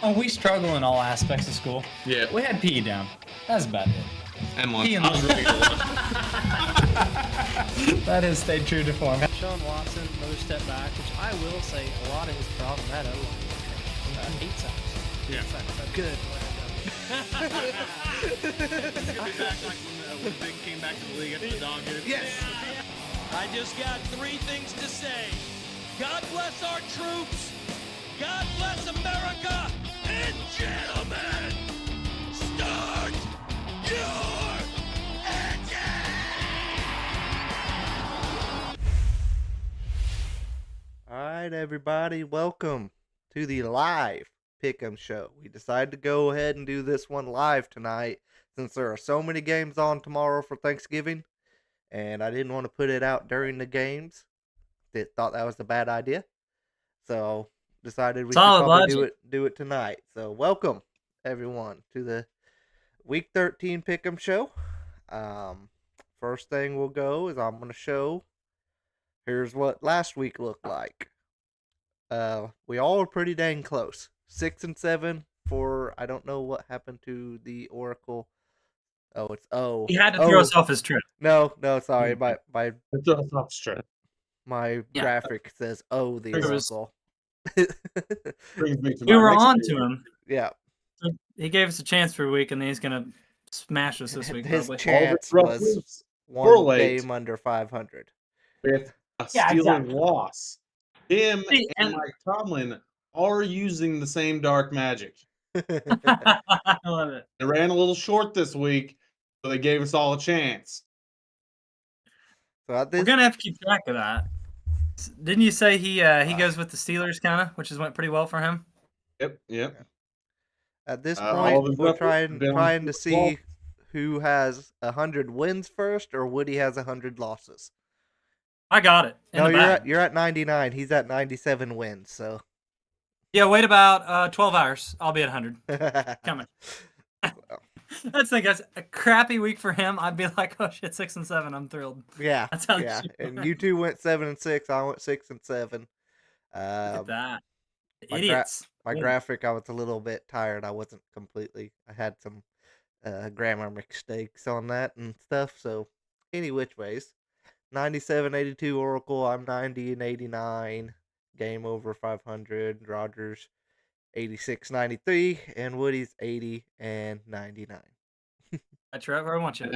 Oh, we struggle in all aspects of school. Yeah. We had PE down. That's about it. And lunch. PE and I was ready to lunch. That has stayed true to form. Sean Watson, another step back, which I will say a lot of his problem that O-line. 8 sacks. Yeah. Good. He's gonna be back like when Big came back to the league after the dog hit. Yes. I just got 3 things to say. God bless our troops. God bless America. And gentlemen, start your engine. All right, everybody, welcome to the live Pick'em show. We decided to go ahead and do this one live tonight since there are so many games on tomorrow for Thanksgiving, and I didn't want to put it out during the games. Thought that was a bad idea, so decided we should probably do it tonight. So welcome everyone to the Week 13 Pick'em show. First thing we'll go is I'm going to show. Here's what last week looked like. We all were pretty dang close. 6 and 7 for, I don't know what happened to the Oracle. Oh, it's O. He had to throw us off his trip. No, sorry. My graphic says O, the Oracle. We were on to him. Yeah. He gave us a chance for a week, and then he's going to smash us this week. His probably. chance was one game under 500. With a stealing loss. Him and Mike Tomlin are using the same dark magic. I love it. They ran a little short this week, so they gave us all a chance. So we're going to have to keep track of that. Didn't you say he goes with the Steelers, kind of, which has went pretty well for him? Yep. At this point, we're trying to see who has 100 wins first, or Woody has 100 losses. I got it. No, you're at 99. He's at 97 wins. So yeah, wait about 12 hours. I'll be at 100. Coming. That's the thing, guys. A crappy week for him. I'd be like, oh shit, 6 and 7. I'm thrilled. Yeah, that's how. Yeah. And you two went 7 and 6. I went 6 and 7. Look at that. My Idiots. My graphic, I was a little bit tired. I wasn't completely. I had some grammar mistakes on that and stuff. So, any which ways, 97-82 Oracle. I'm 90 and 89. Game over 500. Rogers 86-93, and Woody's 80 and 99. That's right where I want you.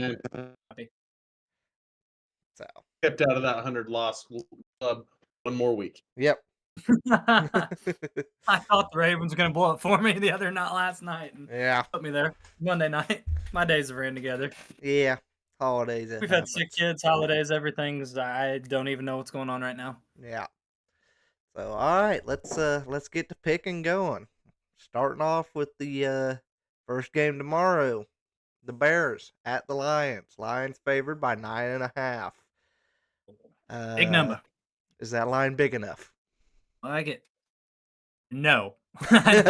So kept out of that 100 loss club one more week. Yep. I thought the Ravens were going to blow it for me last night. And yeah. Put me there. Monday night. My days have ran together. Yeah. Holidays. We've had 6 kids, holidays, everything. I don't even know what's going on right now. Yeah. So, all right, let's get to picking going. Starting off with the first game tomorrow, the Bears at the Lions. Lions favored by 9.5. Big number. Is that line big enough? I like it. No. I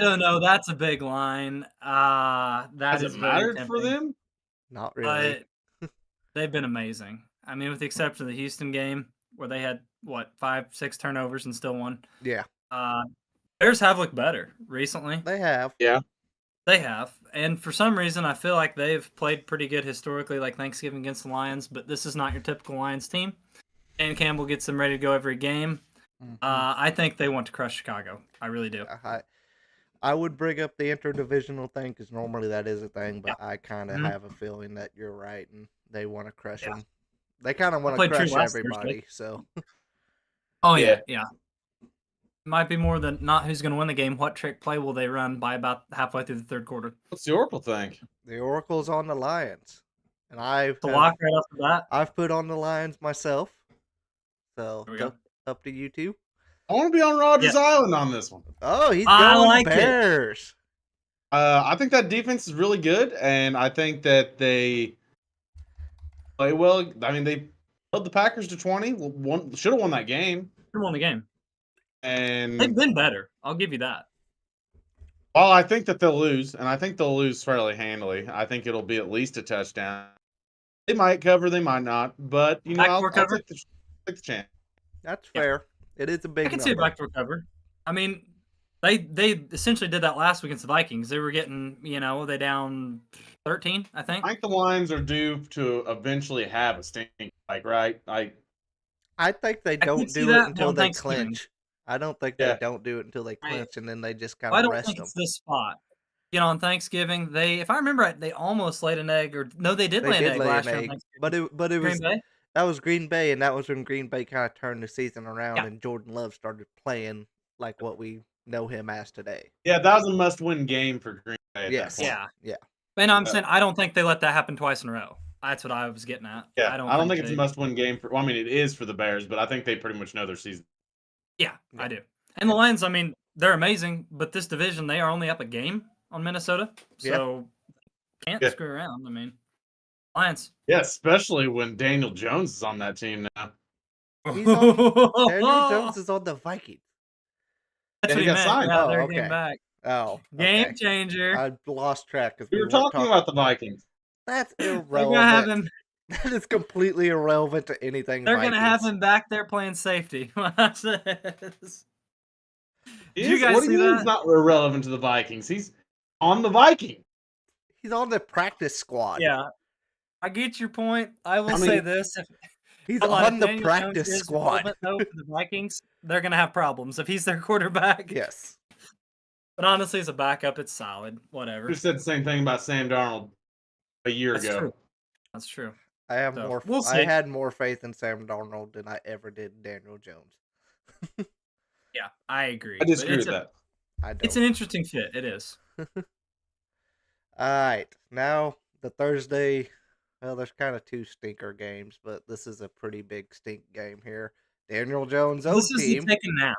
don't know. That's a big line. Has it mattered for them? Not really. They've been amazing. I mean, with the exception of the Houston game, where they had 5-6 turnovers and still won. Yeah. Bears have looked better recently. They have. Yeah. They have. And for some reason, I feel like they've played pretty good historically, like Thanksgiving against the Lions, but this is not your typical Lions team. Dan Campbell gets them ready to go every game. Mm-hmm. I think they want to crush Chicago. I really do. I would bring up the interdivisional thing because normally that is a thing, but I kind of have a feeling that you're right, and they want to crush them. They kind of want to crush everybody. So. Oh yeah. Might be more than not who's going to win the game. What trick play will they run by about halfway through the third quarter? What's the Oracle think? The Oracle's on the Lions, and lock right off the bat. I've put on the Lions myself. So up to you two. I want to be on Rogers Island on this one. Oh, he's going Bears. I think that defense is really good, and I think that they play well. I mean, they held the Packers to 20. Should have won that game. Should have won the game. And they've been better. I'll give you that. Well, I think that they'll lose, and I think they'll lose fairly handily. I think it'll be at least a touchdown. They might cover, they might not, but I'll take the chance. That's fair. It is a big. I can see a backdoor cover. I mean, They essentially did that last week against the Vikings. They were getting, they down 13, I think. I think the Lions are due to eventually have a stink spike, right? I think they I could don't see do it that until on they Thanksgiving. clinch. I don't think Yeah. they don't do it until they clinch, and then they just kind I of don't rest think them. it's this spot. On Thanksgiving, if I remember right, they almost laid an egg, or no, they did lay an egg last year on Thanksgiving. but it Green was Bay? that was Green Bay, and that was when Green Bay kind of turned the season around, Yeah. and Jordan Love started playing like what we know him as today. Yeah, that was a must-win game for Green Bay at Yes. that point. Yeah. And I'm saying I don't think they let that happen twice in a row. That's what I was getting at. Yeah, I don't think it's a they. must-win game for. Well, I mean, it is for the Bears, but I think they pretty much know their season. Yeah, I do. And the Lions, I mean, they're amazing, but this division, they are only up a game on Minnesota, so can't screw around. I mean, Lions. Yeah, especially when Daniel Jones is on that team now. Daniel Jones is on the Vikings. That's Yeah, what he he got meant. signed. Yeah, Oh, they're okay. getting back. Oh, Game okay. changer. I lost track because We were weren't talking about the Vikings. That's They're gonna have irrelevant. him. That is completely irrelevant to anything. They're Vikings. gonna have him back there playing safety. Watch this. Did you What guys do see you mean that? he's not irrelevant to the Vikings? He's on the Viking. He's on the practice squad. Yeah, I get your point. I will say this: he's hold on if the Daniel practice Jones is squad. relevant, though, for the Vikings, they're gonna have problems if he's their quarterback. Yes. But honestly, as a backup, it's solid. Whatever. You said the same thing about Sam Darnold a year That's ago. true. That's true. I have So, more. we'll see. I had more faith in Sam Darnold than I ever did in Daniel Jones. Yeah, I agree. I disagree with that. I don't. It's an interesting fit. It is. All right, now the Thursday. Well, there's kind of two stinker games, but this is a pretty big stink game here. Daniel Jones' old This is the team. taking nap.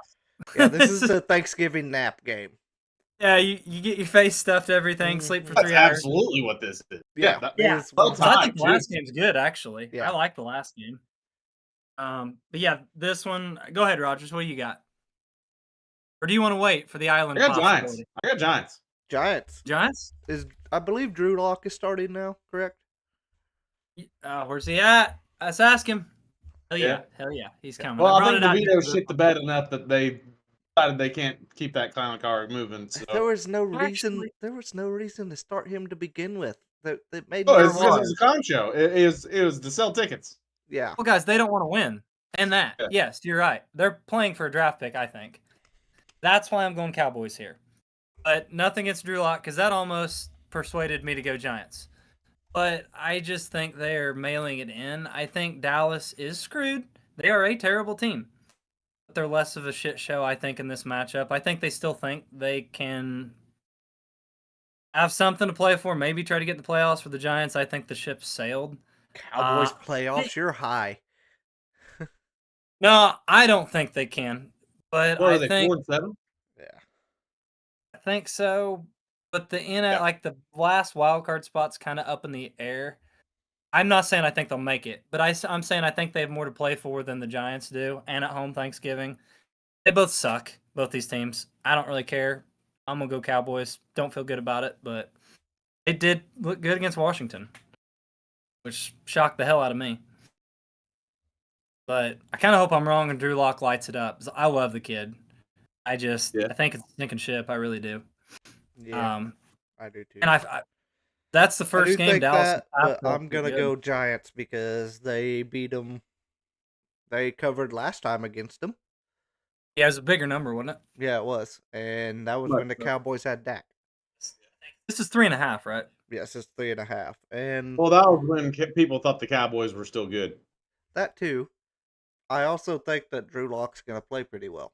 Yeah, this is the Thanksgiving nap game. Yeah, you get your face stuffed, everything, sleep for That's 3 hours. absolutely what this is. Yeah, that Yeah. is Well, what- So I think Time, the last too. game's good, actually. Yeah. I like the last game. But yeah, this one. Go ahead, Rogers. What do you got? Or do you want to wait for the island? I got Giants. possibility? I got Giants. Giants. Giants? I believe Drew Lock is starting now, correct? Where's he at? Let's ask him. Hell yeah. Yeah. Hell yeah. He's coming. Well, I brought think it out DeVito here. shit the bed enough that they decided they can't keep that clown car moving. So. There was no reason. Actually- There was no reason to start him to begin with. That made Oh, no it was sense. a con show. It was to sell tickets. Yeah. Well, guys, they don't want to win. And that. Yeah. Yes, you're right. They're playing for a draft pick, I think. That's why I'm going Cowboys here. But nothing against Drew Lock, because that almost persuaded me to go Giants. But I just think they are mailing it in. I think Dallas is screwed. They are a terrible team. But they're less of a shit show, I think, in this matchup. I think they still think they can have something to play for, maybe try to get in the playoffs for the Giants. I think the ship's sailed. Cowboys playoffs. You're high. No, I don't think they can. But What are I they, think 4-7? Yeah. I think so. But the last wild card spot's kind of up in the air. I'm not saying I think they'll make it, but I'm saying I think they have more to play for than the Giants do. And at home Thanksgiving, they both suck. Both these teams. I don't really care. I'm gonna go Cowboys. Don't feel good about it, but it did look good against Washington, which shocked the hell out of me. But I kind of hope I'm wrong and Drew Lock lights it up. 'Cause I love the kid. I think it's a sinking ship. I really do. Yeah. I do too. And that's the I first do game think Dallas. that, but I'm gonna go Giants because they beat them. They covered last time against them. Yeah, it was a bigger number, wasn't it? Yeah, it was, and that was Right, when the right. Cowboys had Dak. This is 3.5, right? Yes, it's 3.5, and Well, that was when people thought the Cowboys were still good. that too. I also think that Drew Lock's gonna play pretty well.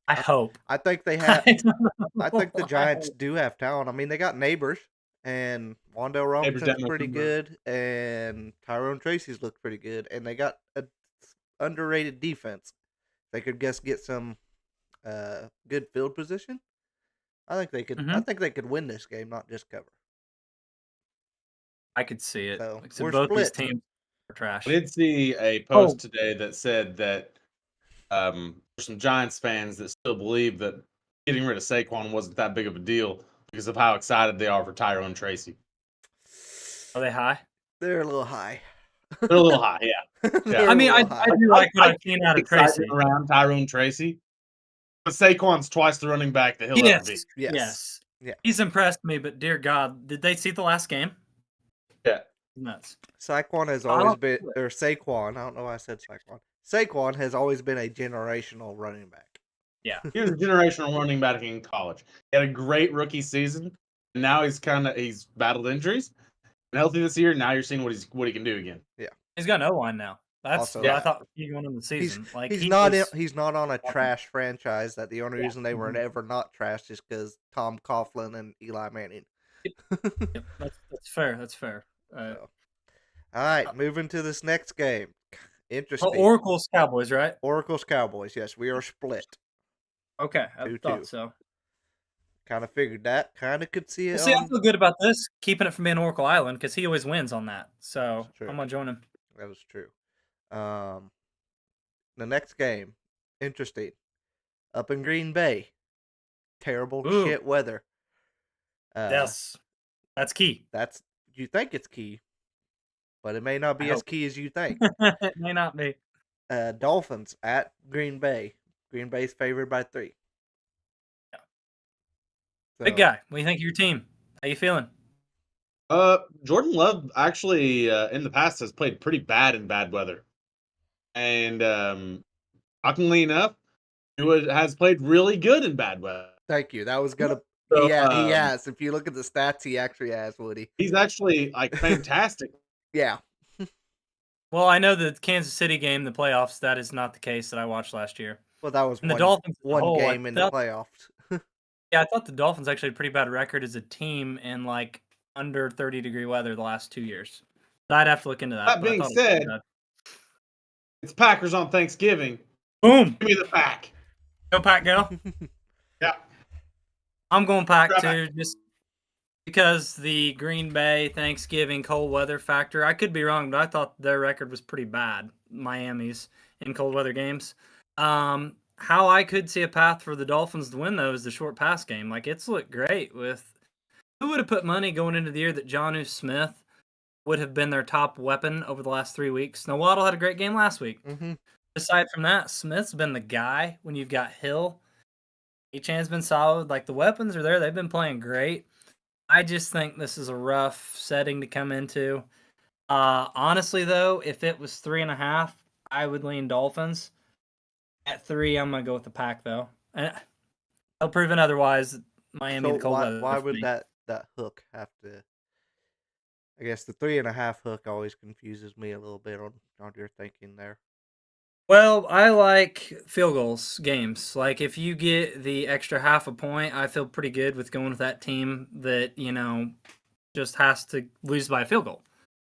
I hope. I think they have. I don't I think the know. Giants do have talent. I mean, they got neighbors, and Wandale Robinson's definitely pretty come good, and Tyrone Tracy's looked pretty good, and they got a underrated defense. They could get some good field position. I think they could. I think they could win this game, not just cover. I could see it. So, Except we're both these split. teams are trash. I did see a post today that said that there's some Giants fans that still believe that getting rid of Saquon wasn't that big of a deal because of how excited they are for Tyrone Tracy. Are they high? They're a little high. They're a little high, yeah. They're I a mean, I little high. do like what I've seen out of Tracy. Excitement around Tyrone Tracy. But Saquon's twice the running back that he'll ever be. Yes. Yeah. He's impressed me, but dear God, did they see the last game? Yeah. Nuts. Saquon has always been, or Saquon, I don't know why I said Saquon. Saquon has always been a generational running back. Yeah. He was a generational running back in college. He had a great rookie season, and now he's battled injuries. And healthy this year. Now you're seeing what he can do again. Yeah. He's got no line now. That's Also what I that. thought he going into the season. He's not on a trash franchise. That the only reason they were ever not trash is because Tom Coughlin and Eli Manning. Yep, that's fair. That's fair. So. All right, moving to this next game. Interesting. Oracle's Cowboys, right? Oracle's Cowboys. Yes, we are split. Okay, I 2-2. thought so. Kind of figured that. Kind of could see it. Well, see, I feel good about this, keeping it from being Oracle Island, because he always wins on that. So I'm gonna join him. That is true. The next game, interesting. Up in Green Bay, terrible shit weather. Yes, that's key. You think it's key, but it may not be as key as you think. It may not be. Dolphins at Green Bay. Green Bay's favored by 3. Yeah. So, Big guy, what do you think of your team? How you feeling? Jordan Love actually in the past has played pretty bad in bad weather, and shockingly enough, he has played really good in bad weather. Thank you. That was gonna. So, he has. If you look at the stats, he actually has, Woody. He's actually like fantastic. Yeah. Well, I know the Kansas City game, the playoffs, that is not the case that I watched last year. Well, that was and the Dolphins one game in the playoffs. Yeah, I thought the Dolphins actually had a pretty bad record as a team in like under 30-degree weather the last 2 years. But I'd have to look into that. That being said, it's Packers on Thanksgiving. Boom! Give me the pack. Go Pack, go. Yeah. I'm going Pack too, just because the Green Bay Thanksgiving cold weather factor. I could be wrong, but I thought their record was pretty bad, Miami's, in cold weather games. How I could see a path for the Dolphins to win, though, is the short pass game. Like, it's looked great with... Who would have put money going into the year that Jonnu Smith would have been their top weapon over the last 3 weeks? Now, Waddle had a great game last week. Mm-hmm. Aside from that, Smith's been the guy when you've got Hill. H-Chan's been solid. Like, the weapons are there. They've been playing great. I just think this is a rough setting to come into. Honestly, though, if it was 3.5, I would lean Dolphins. At 3, I'm going to go with the Pack, though. And I'll prove it otherwise. Miami, the cold weather. Why would that hook have to... I guess the 3.5 hook always confuses me a little bit on your thinking there. Well, I like field goals games. Like, if you get the extra half a point, I feel pretty good with going with that team that, just has to lose by a field goal.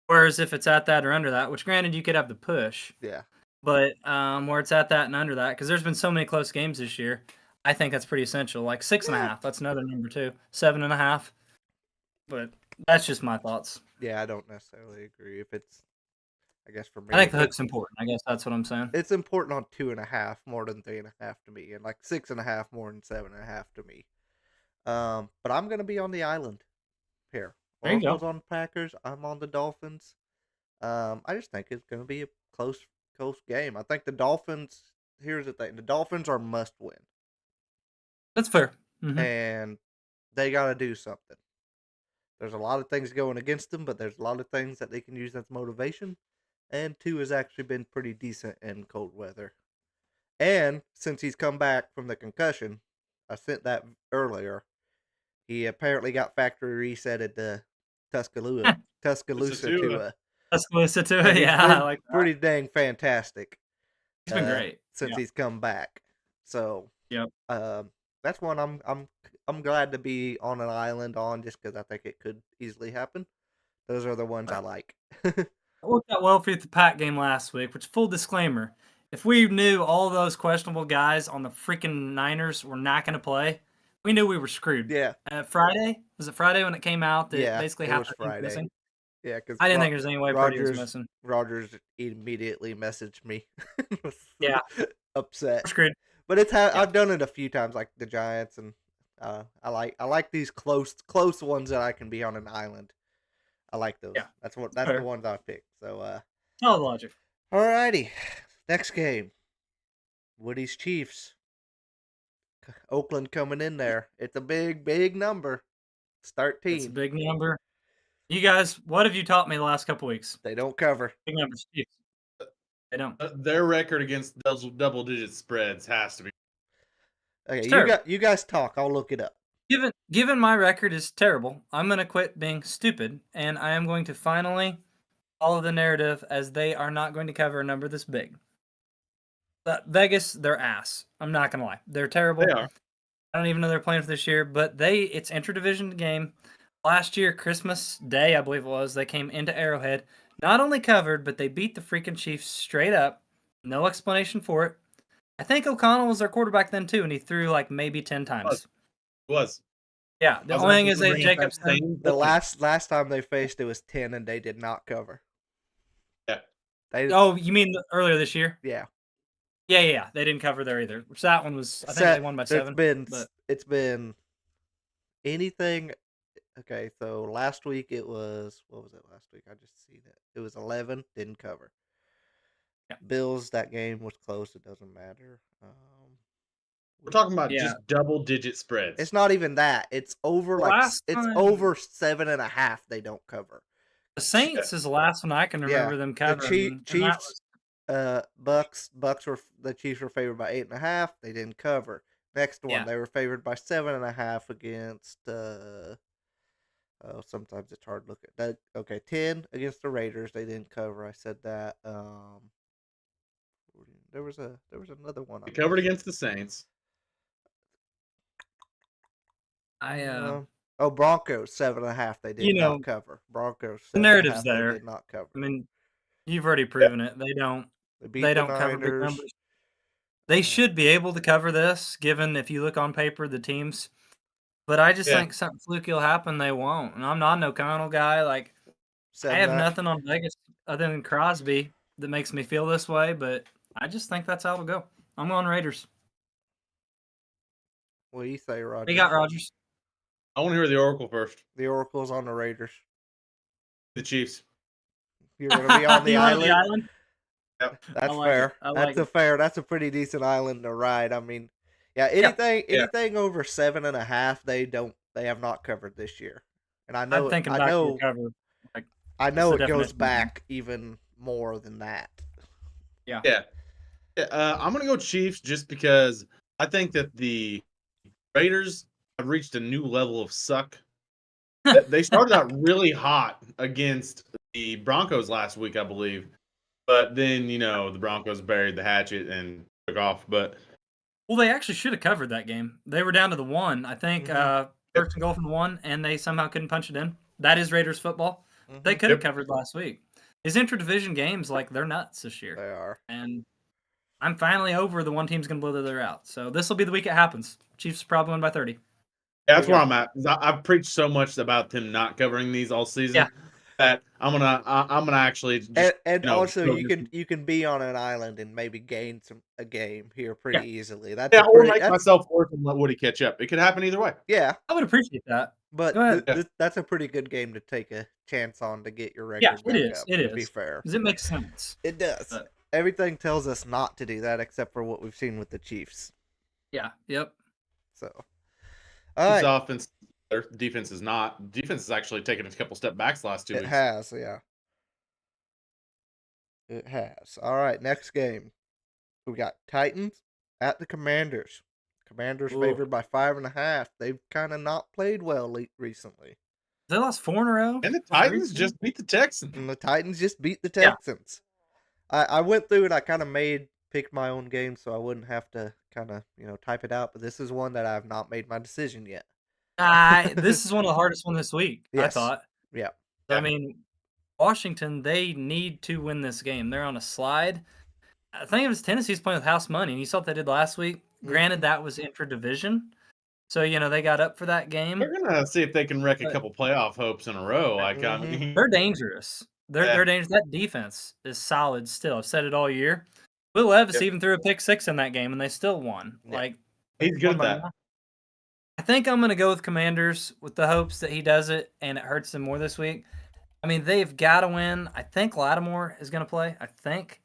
Whereas if it's at that or under that, which granted you could have the push. Yeah. But where it's at that and under that, because there's been so many close games this year, I think that's pretty essential. Like 6.5, that's another number too. 7.5. But that's just my thoughts. Yeah, I don't necessarily agree. If it's, I guess for me, I think the hook's important. I guess that's what I'm saying. It's important on 2.5 more than 3.5 to me, and like 6.5 more than 7.5 to me. But I'm gonna be on the island here. Oracle's on Packers. I'm on the Dolphins. I just think it's gonna be a close game. I think the Dolphins. Here's the thing: the Dolphins are must win. That's fair. Mm-hmm. And they got to do something. There's a lot of things going against them, but there's a lot of things that they can use as motivation. And Tua has actually been pretty decent in cold weather. And since he's come back from the concussion, I sent that earlier. He apparently got factory resetted to Tuscaloosa Tua. Tuscaloosa Tua, yeah. I like that. Pretty dang fantastic. He's been great since he's come back. So yep. That's one I'm glad to be on an island on, just because I think it could easily happen. Those are the ones I like. It worked out well for you at the Pack game last week, which, full disclaimer, if we knew all those questionable guys on the freaking Niners were not going to play, we knew we were screwed. Yeah. Friday? Was it Friday when it came out that basically half the team was missing? Yeah, because I didn't think there's any way Purdy was missing. Rogers immediately messaged me. Yeah. Upset. We're screwed. But I've done it a few times, like the Giants, and I like these close ones that I can be on an island. I like those. Yeah. That's the ones I picked. So all logic. Alrighty. Next game. Woody's Chiefs. Oakland coming in there. It's a big number. Start It's a team. big number. You guys, what have you taught me the last couple weeks? They don't cover. Big numbers. Chiefs. They don't. Their record against double-digit spreads has to be. Okay, It's terrible. you guys talk. I'll look it up. Given my record is terrible, I'm gonna quit being stupid, and I am going to finally follow the narrative as they are not going to cover a number this big. Vegas, they're ass. I'm not gonna lie, they're terrible. They are. I don't even know they're playing for this year, but it's interdivision game. Last year, Christmas Day, I believe it was, they came into Arrowhead, not only covered, but they beat the freaking Chiefs straight up. No explanation for it. I think O'Connell was their quarterback then too, and he threw like maybe 10 times. Was. Yeah, the only thing is they Jacobson. The last time they faced, it was 10, and they did not cover. Yeah. Oh, you mean earlier this year? Yeah. Yeah. They didn't cover there either. Which that one was, I think they won by 7. It's been anything. Okay, so last week it was, what was it last week? I just seen it. It was 11, didn't cover. Yeah. Bills, that game was close. It doesn't matter. We're talking about just double-digit spreads. It's not even that. It's over over 7.5. They don't cover. The Saints is the last one I can remember them covering. Chiefs, Bucks were the Chiefs were favored by 8.5. They didn't cover. Next one, they were favored by 7.5 against. Sometimes it's hard to look at that. Okay, 10 against the Raiders. They didn't cover. I said that. There was another one. They covered against the Saints. Broncos 7.5. They did not cover. Broncos. The narrative's there. They did not cover. I mean, you've already proven it. They don't. They don't cover big numbers. They should be able to cover this, given if you look on paper the teams. But I just think something fluky will happen. They won't. And I'm not an O'Connell guy. Like, I have nothing on Vegas other than Crosby that makes me feel this way. But I just think that's how it'll go. I'm on Raiders. What do you say, Roger? They got Rodgers. I want to hear the Oracle first. The Oracle's on the Raiders. The Chiefs. You're going to be on the island? Yep. That's fair. That's a pretty decent island to ride. I mean, anything over 7.5, they have not covered this year. And I know it goes back even more than that. Yeah. I'm gonna go Chiefs just because I think that the Raiders have reached a new level of suck. They started out really hot against the Broncos last week, I believe. But then, the Broncos buried the hatchet and took off. Well, they actually should have covered that game. They were down to the 1, I think, first and goal from the 1, and they somehow couldn't punch it in. That is Raiders football. Mm-hmm. They could have covered last week. His interdivision games, they're nuts this year. They are. And I'm finally over the one team's going to blow the other out. So this will be the week it happens. Chiefs probably win by 30. Yeah, that's where I'm at. I've preached so much about them not covering these all season that I'm gonna actually just, also you can be on an island and maybe gain a game here pretty easily. Or make myself work and let Woody catch up. It could happen either way. Yeah, I would appreciate that. But that's a pretty good game to take a chance on to get your record. Yeah, it is. Up, it to is. be fair, because it makes sense. It does. Everything tells us not to do that, except for what we've seen with the Chiefs. Yeah. Yep. So, Chiefs offense, their defense is not. Defense has actually taken a couple step backs the last 2 weeks. It has, yeah. It has. All right, next game. We got Titans at the Commanders. Commanders favored by 5.5. They've kind of not played well recently. They lost 4 in a row. And the Titans just beat the Texans. And the Titans just beat the Texans. I went through and I kind of picked my own game so I wouldn't have to kind of, type it out. But this is one that I have not made my decision yet. This is one of the hardest ones this week, I thought. Yeah. I mean, Washington, they need to win this game. They're on a slide. I think it was Tennessee's playing with house money, and you saw what they did last week. Granted, that was intra-division. So, they got up for that game. They're going to see if they can wreck a couple playoff hopes in a row. They're dangerous. They're dangerous. That defense is solid still. I've said it all year. Will Levis even threw a pick 6 in that game, and they still won. Yeah. He's good at that. I think I'm going to go with Commanders with the hopes that he does it, and it hurts them more this week. I mean, they've got to win. I think Lattimore is going to play. I think.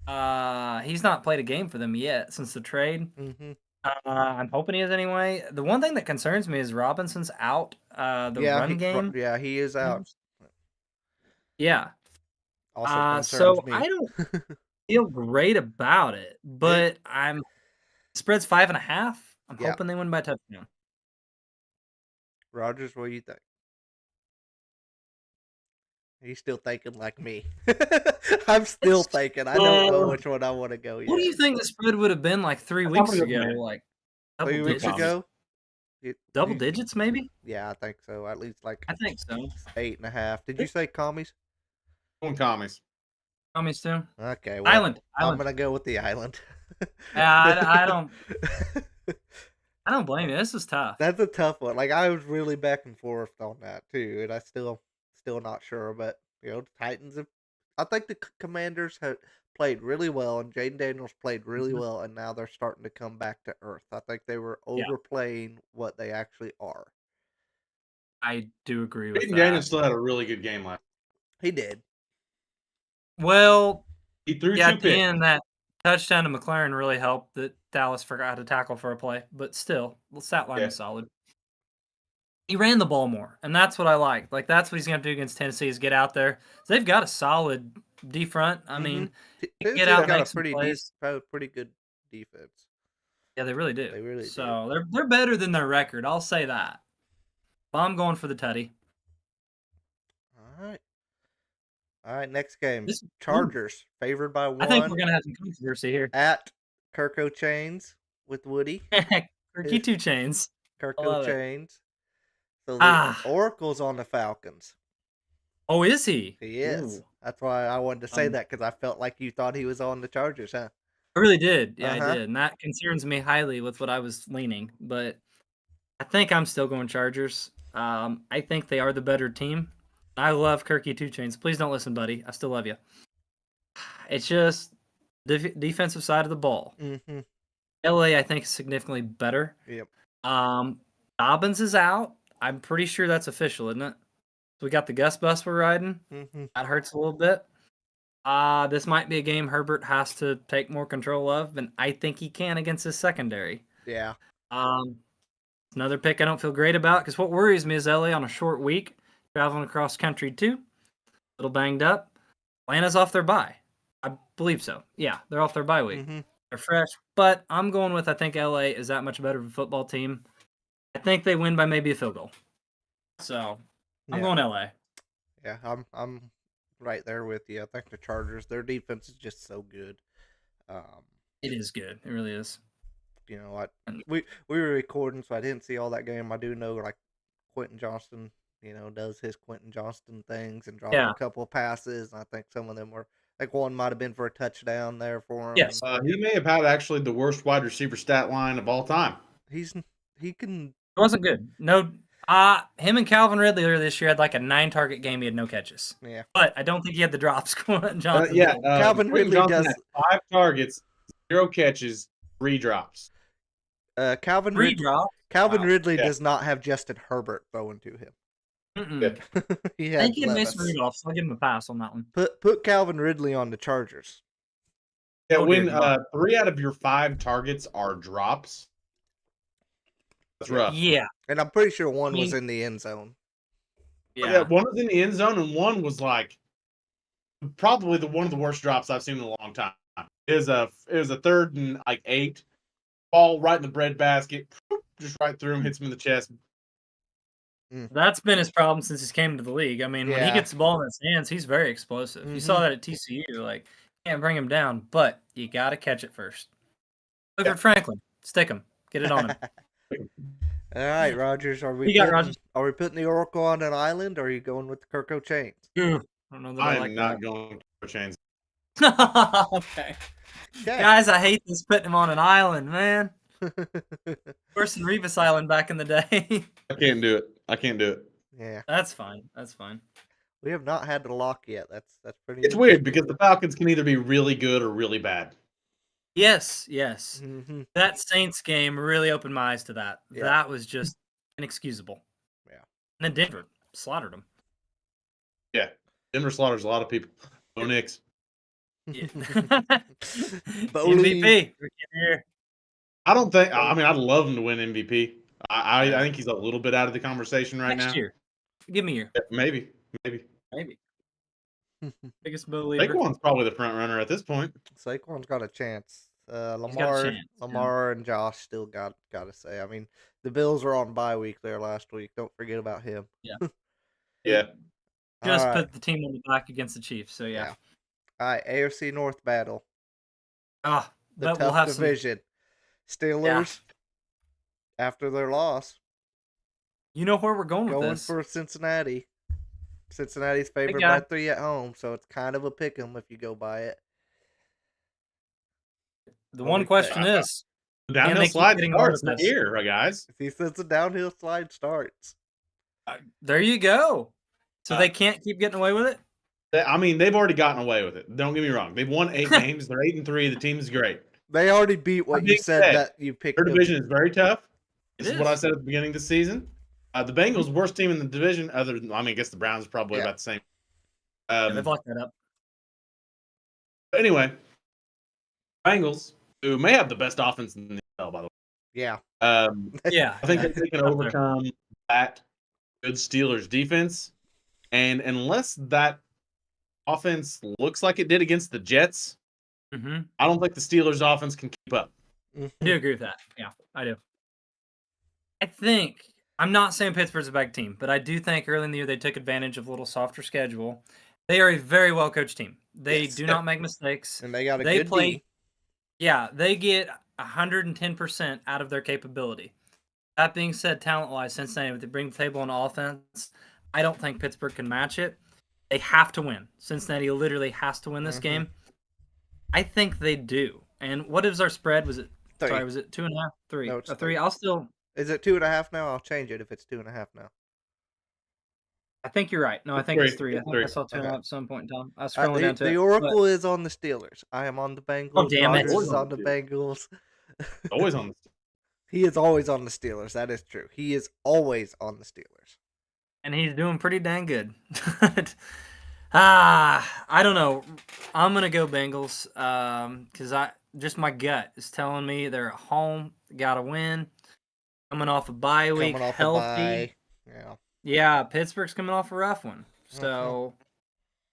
He's not played a game for them yet since the trade. Mm-hmm. I'm hoping he is anyway. The one thing that concerns me is Robinson's out. The run game. Yeah, he is out. Yeah. Also concerns So me. I don't feel great about it, but spread's 5.5. I'm Yeah. hoping they win by a touchdown. Rogers, what do you think? He's still thinking like me. I'm still thinking. I don't know which one I want to go yet. What do you think the spread would have been like 3 weeks ago? Like double 3 weeks digits? ago? Double digits, maybe? Yeah, I think so. At least like I think so. 8.5. Did you say commies? Going commies. Commies too. Okay, well, Island. I'm gonna go with the island. I don't blame you. This is tough. That's a tough one. Like I was really back and forth on that too, and I still not sure. But the Titans have. I think the Commanders have played really well, and Jaden Daniels played really well, and now they're starting to come back to earth. I think they were overplaying what they actually are. I do agree with Jaden that. Daniels still had a really good game last. He did. Well, he threw at 2 the picks. end, that touchdown to McLaren really helped that Dallas forgot to tackle for a play. But still, the stat line was solid. He ran the ball more, and that's what I like. Like, that's what he's going to do against Tennessee is get out there. They've got a solid D front. I mean, get out and make some plays. Pretty good defense. Yeah, they really do. They really do. They're better than their record. I'll say that. But I'm going for the Teddy. All right, next game. Chargers, favored by 1. I think we're going to have some controversy here. At Kirko Chains with Woody. Kirky 2 Chains. Kirko Chains. So the Oracle's on the Falcons. Oh, is he? He is. Ooh. That's why I wanted to say that, because I felt like you thought he was on the Chargers, huh? I really did. Yeah, I did. And that concerns me highly with what I was leaning. But I think I'm still going Chargers. I think they are the better team. I love Kirky 2 Chains. Please don't listen, buddy. I still love you. It's just defensive side of the ball. Mm-hmm. LA, I think, is significantly better. Yep. Dobbins is out. I'm pretty sure that's official, isn't it? We got the Gus bus we're riding. Mm-hmm. That hurts a little bit. This might be a game Herbert has to take more control of, and I think he can against his secondary. Yeah. Another pick I don't feel great about, because what worries me is LA on a short week, traveling across country too, a little banged up. Atlanta's off their bye. I believe so. Yeah, they're off their bye week. Mm-hmm. They're fresh, but I'm going with I think LA is that much better of a football team. I think they win by maybe a field goal. So I'm going LA. Yeah, I'm right there with you. I think the Chargers, their defense is just so good. It is good. It really is. You know, we were recording, so I didn't see all that game. I do know like Quentin Johnston, does his Quentin Johnston things and dropped a couple of passes. And I think some of them were like one might have been for a touchdown there for him. Yes, he may have had actually the worst wide receiver stat line of all time. He can. It wasn't good. No. Him and Calvin Ridley earlier this year had like a 9-target game. He had no catches. Yeah, but I don't think he had the drops. Johnson. Calvin Ridley does had 5 targets, 0 catches, 3 drops. Calvin Ridley does not have Justin Herbert throwing to him. He had Mason Rudolph, so I'll give him a pass on that one. Put Calvin Ridley on the Chargers. Yeah, when 3 out of your 5 targets are drops, that's rough. Yeah, and I'm pretty sure one was in the end zone. Yeah, one was in the end zone, and one was like probably one of the worst drops I've seen in a long time. It was a 3rd and like 8, ball right in the breadbasket, just right through him, hits him in the chest. That's been his problem since he came to the league. I mean, when he gets the ball in his hands, he's very explosive. You saw that at TCU. Like, can't bring him down, but you got to catch it first. Look at Franklin. Stick him. Get it on him. All right, Rogers. Are we putting the Oracle on an island, or are you going with the Kirko Chains? I don't know that I am not going with Chains. Okay. Guys, I hate this putting him on an island, man. Worse than Revis Island back in the day. I can't do it. Yeah. That's fine. We have not had the lock yet. That's pretty. It's weird because the Falcons can either be really good or really bad. Yes. Mm-hmm. That Saints game really opened my eyes to that. Yeah. That was just inexcusable. Yeah. And then Denver slaughtered them. Yeah. Denver slaughters a lot of people. Bo Nix. Yeah. MVP. I don't think. I mean, I'd love him to win MVP. I Yeah. think he's a little bit out of the conversation right Next now. year. Give me a year. Yeah, maybe. Maybe. Biggest believer. Saquon's probably the front runner at this point. Saquon's got a chance. He's got a Lamar, chance, yeah. Lamar, and Josh still got to say. I mean, the Bills were on bye week there last week. Don't forget about him. Yeah. Just All right. put the team on the back against the Chiefs. So yeah. All right, AFC North battle. Ah, The but we'll tough have division. Steelers, after their loss, You know where we're going with going this. for Cincinnati. Cincinnati's favored guy. by 3 at home, so it's kind of a pick 'em if you go by it. The What one do you question think? is, The And downhill they keep slide getting starts more of here, guys. He says the downhill slide starts. there you go. So Uh, they can't keep getting away with it? I mean, they've already gotten away with it. Don't get me wrong. They've won 8 games. They're 8-3. The team's great. They already beat what That you being said said, that you picked Their them. division is very tough. It This is what I is. said at the beginning of the season. The Bengals, worst team in the division, other than, I mean, I guess the Browns are probably Yeah. about the same. Yeah, they've locked that up. But anyway, Bengals, who may have the best offense in the NFL, by the way. Yeah. Yeah. I think yeah. they can Up there. overcome that good Steelers defense. And unless that offense looks like it did against the Jets, Mhm. I don't think the Steelers offense can keep up. I do agree with that. Yeah, I do. I think I'm not saying Pittsburgh's a bad team, but I do think early in the year they took advantage of a little softer schedule. They are a very well coached team. They Yes. do not make mistakes. And they got a They good play. D. Yeah, they get 110% out of their capability. That being said, talent-wise, Cincinnati, if they bring the table on offense, I don't think Pittsburgh can match it. They have to win. Cincinnati literally has to win this game. I think they do. And what is our spread? Was it 3. Sorry, was it 2.5? 3? No, it's A 3. 3. I'll still. Is it 2.5 now? I'll change it if it's 2.5 now. I think you're right. No, I It's think it's 3. 3. I It's think 3. I saw 2.5 Okay. at some point in time. I was scrolling down to The it. Oracle is on the Steelers. I am on the Bengals. damn it. Rodgers is on the Bengals. Always on the He is always on the Steelers. That is true. He is always on the Steelers. And he's doing pretty dang good. I don't know. I'm gonna go Bengals because just my gut is telling me they're at home, got to win. Coming off a bye week, Coming off healthy. a bye. Yeah. Yeah, Pittsburgh's coming off a rough one, so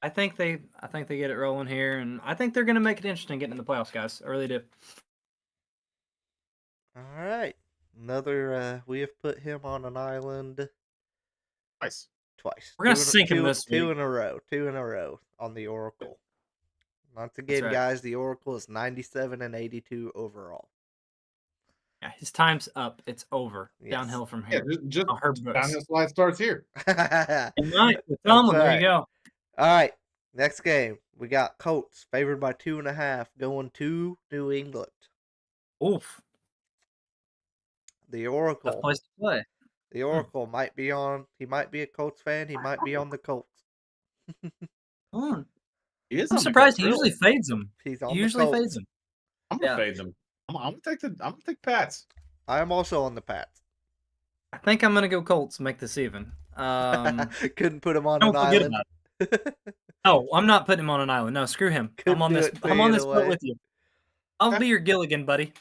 I think they get it rolling here, and I think they're gonna make it interesting getting in the playoffs, guys. I really do. All right. Another. We have put him on an island Nice. twice. We're gonna Two in- sink him two- this two week. in a row. 2 in a row on the Oracle. Once again, right. guys, the Oracle is 97 and 82 overall. Yeah, his time's up. It's over. Yes. Downhill from Yeah, here. just I'll hurt books. downhill slide starts here. Good night. Tomlin, there right. you go. All right. Next game, we got Colts favored by 2.5 going to New England. Oof. The Tough Oracle. place to play. The Oracle might be on. He might be a Colts fan. He might be on the Colts. Hmm. He is I'm on the surprised Colts, he usually really. fades them. He's on He the usually Colts. fades them. I'm gonna Yeah. fade them. I'm gonna take Pats. I am also on the Pats. I think I'm gonna go Colts and make this even. Couldn't put him on Don't an forget island. about it. No, I'm not putting him on an island. No, screw him. Couldn't I'm on do this. it for I'm you on either this boat way. with you. I'll be your Gilligan, buddy.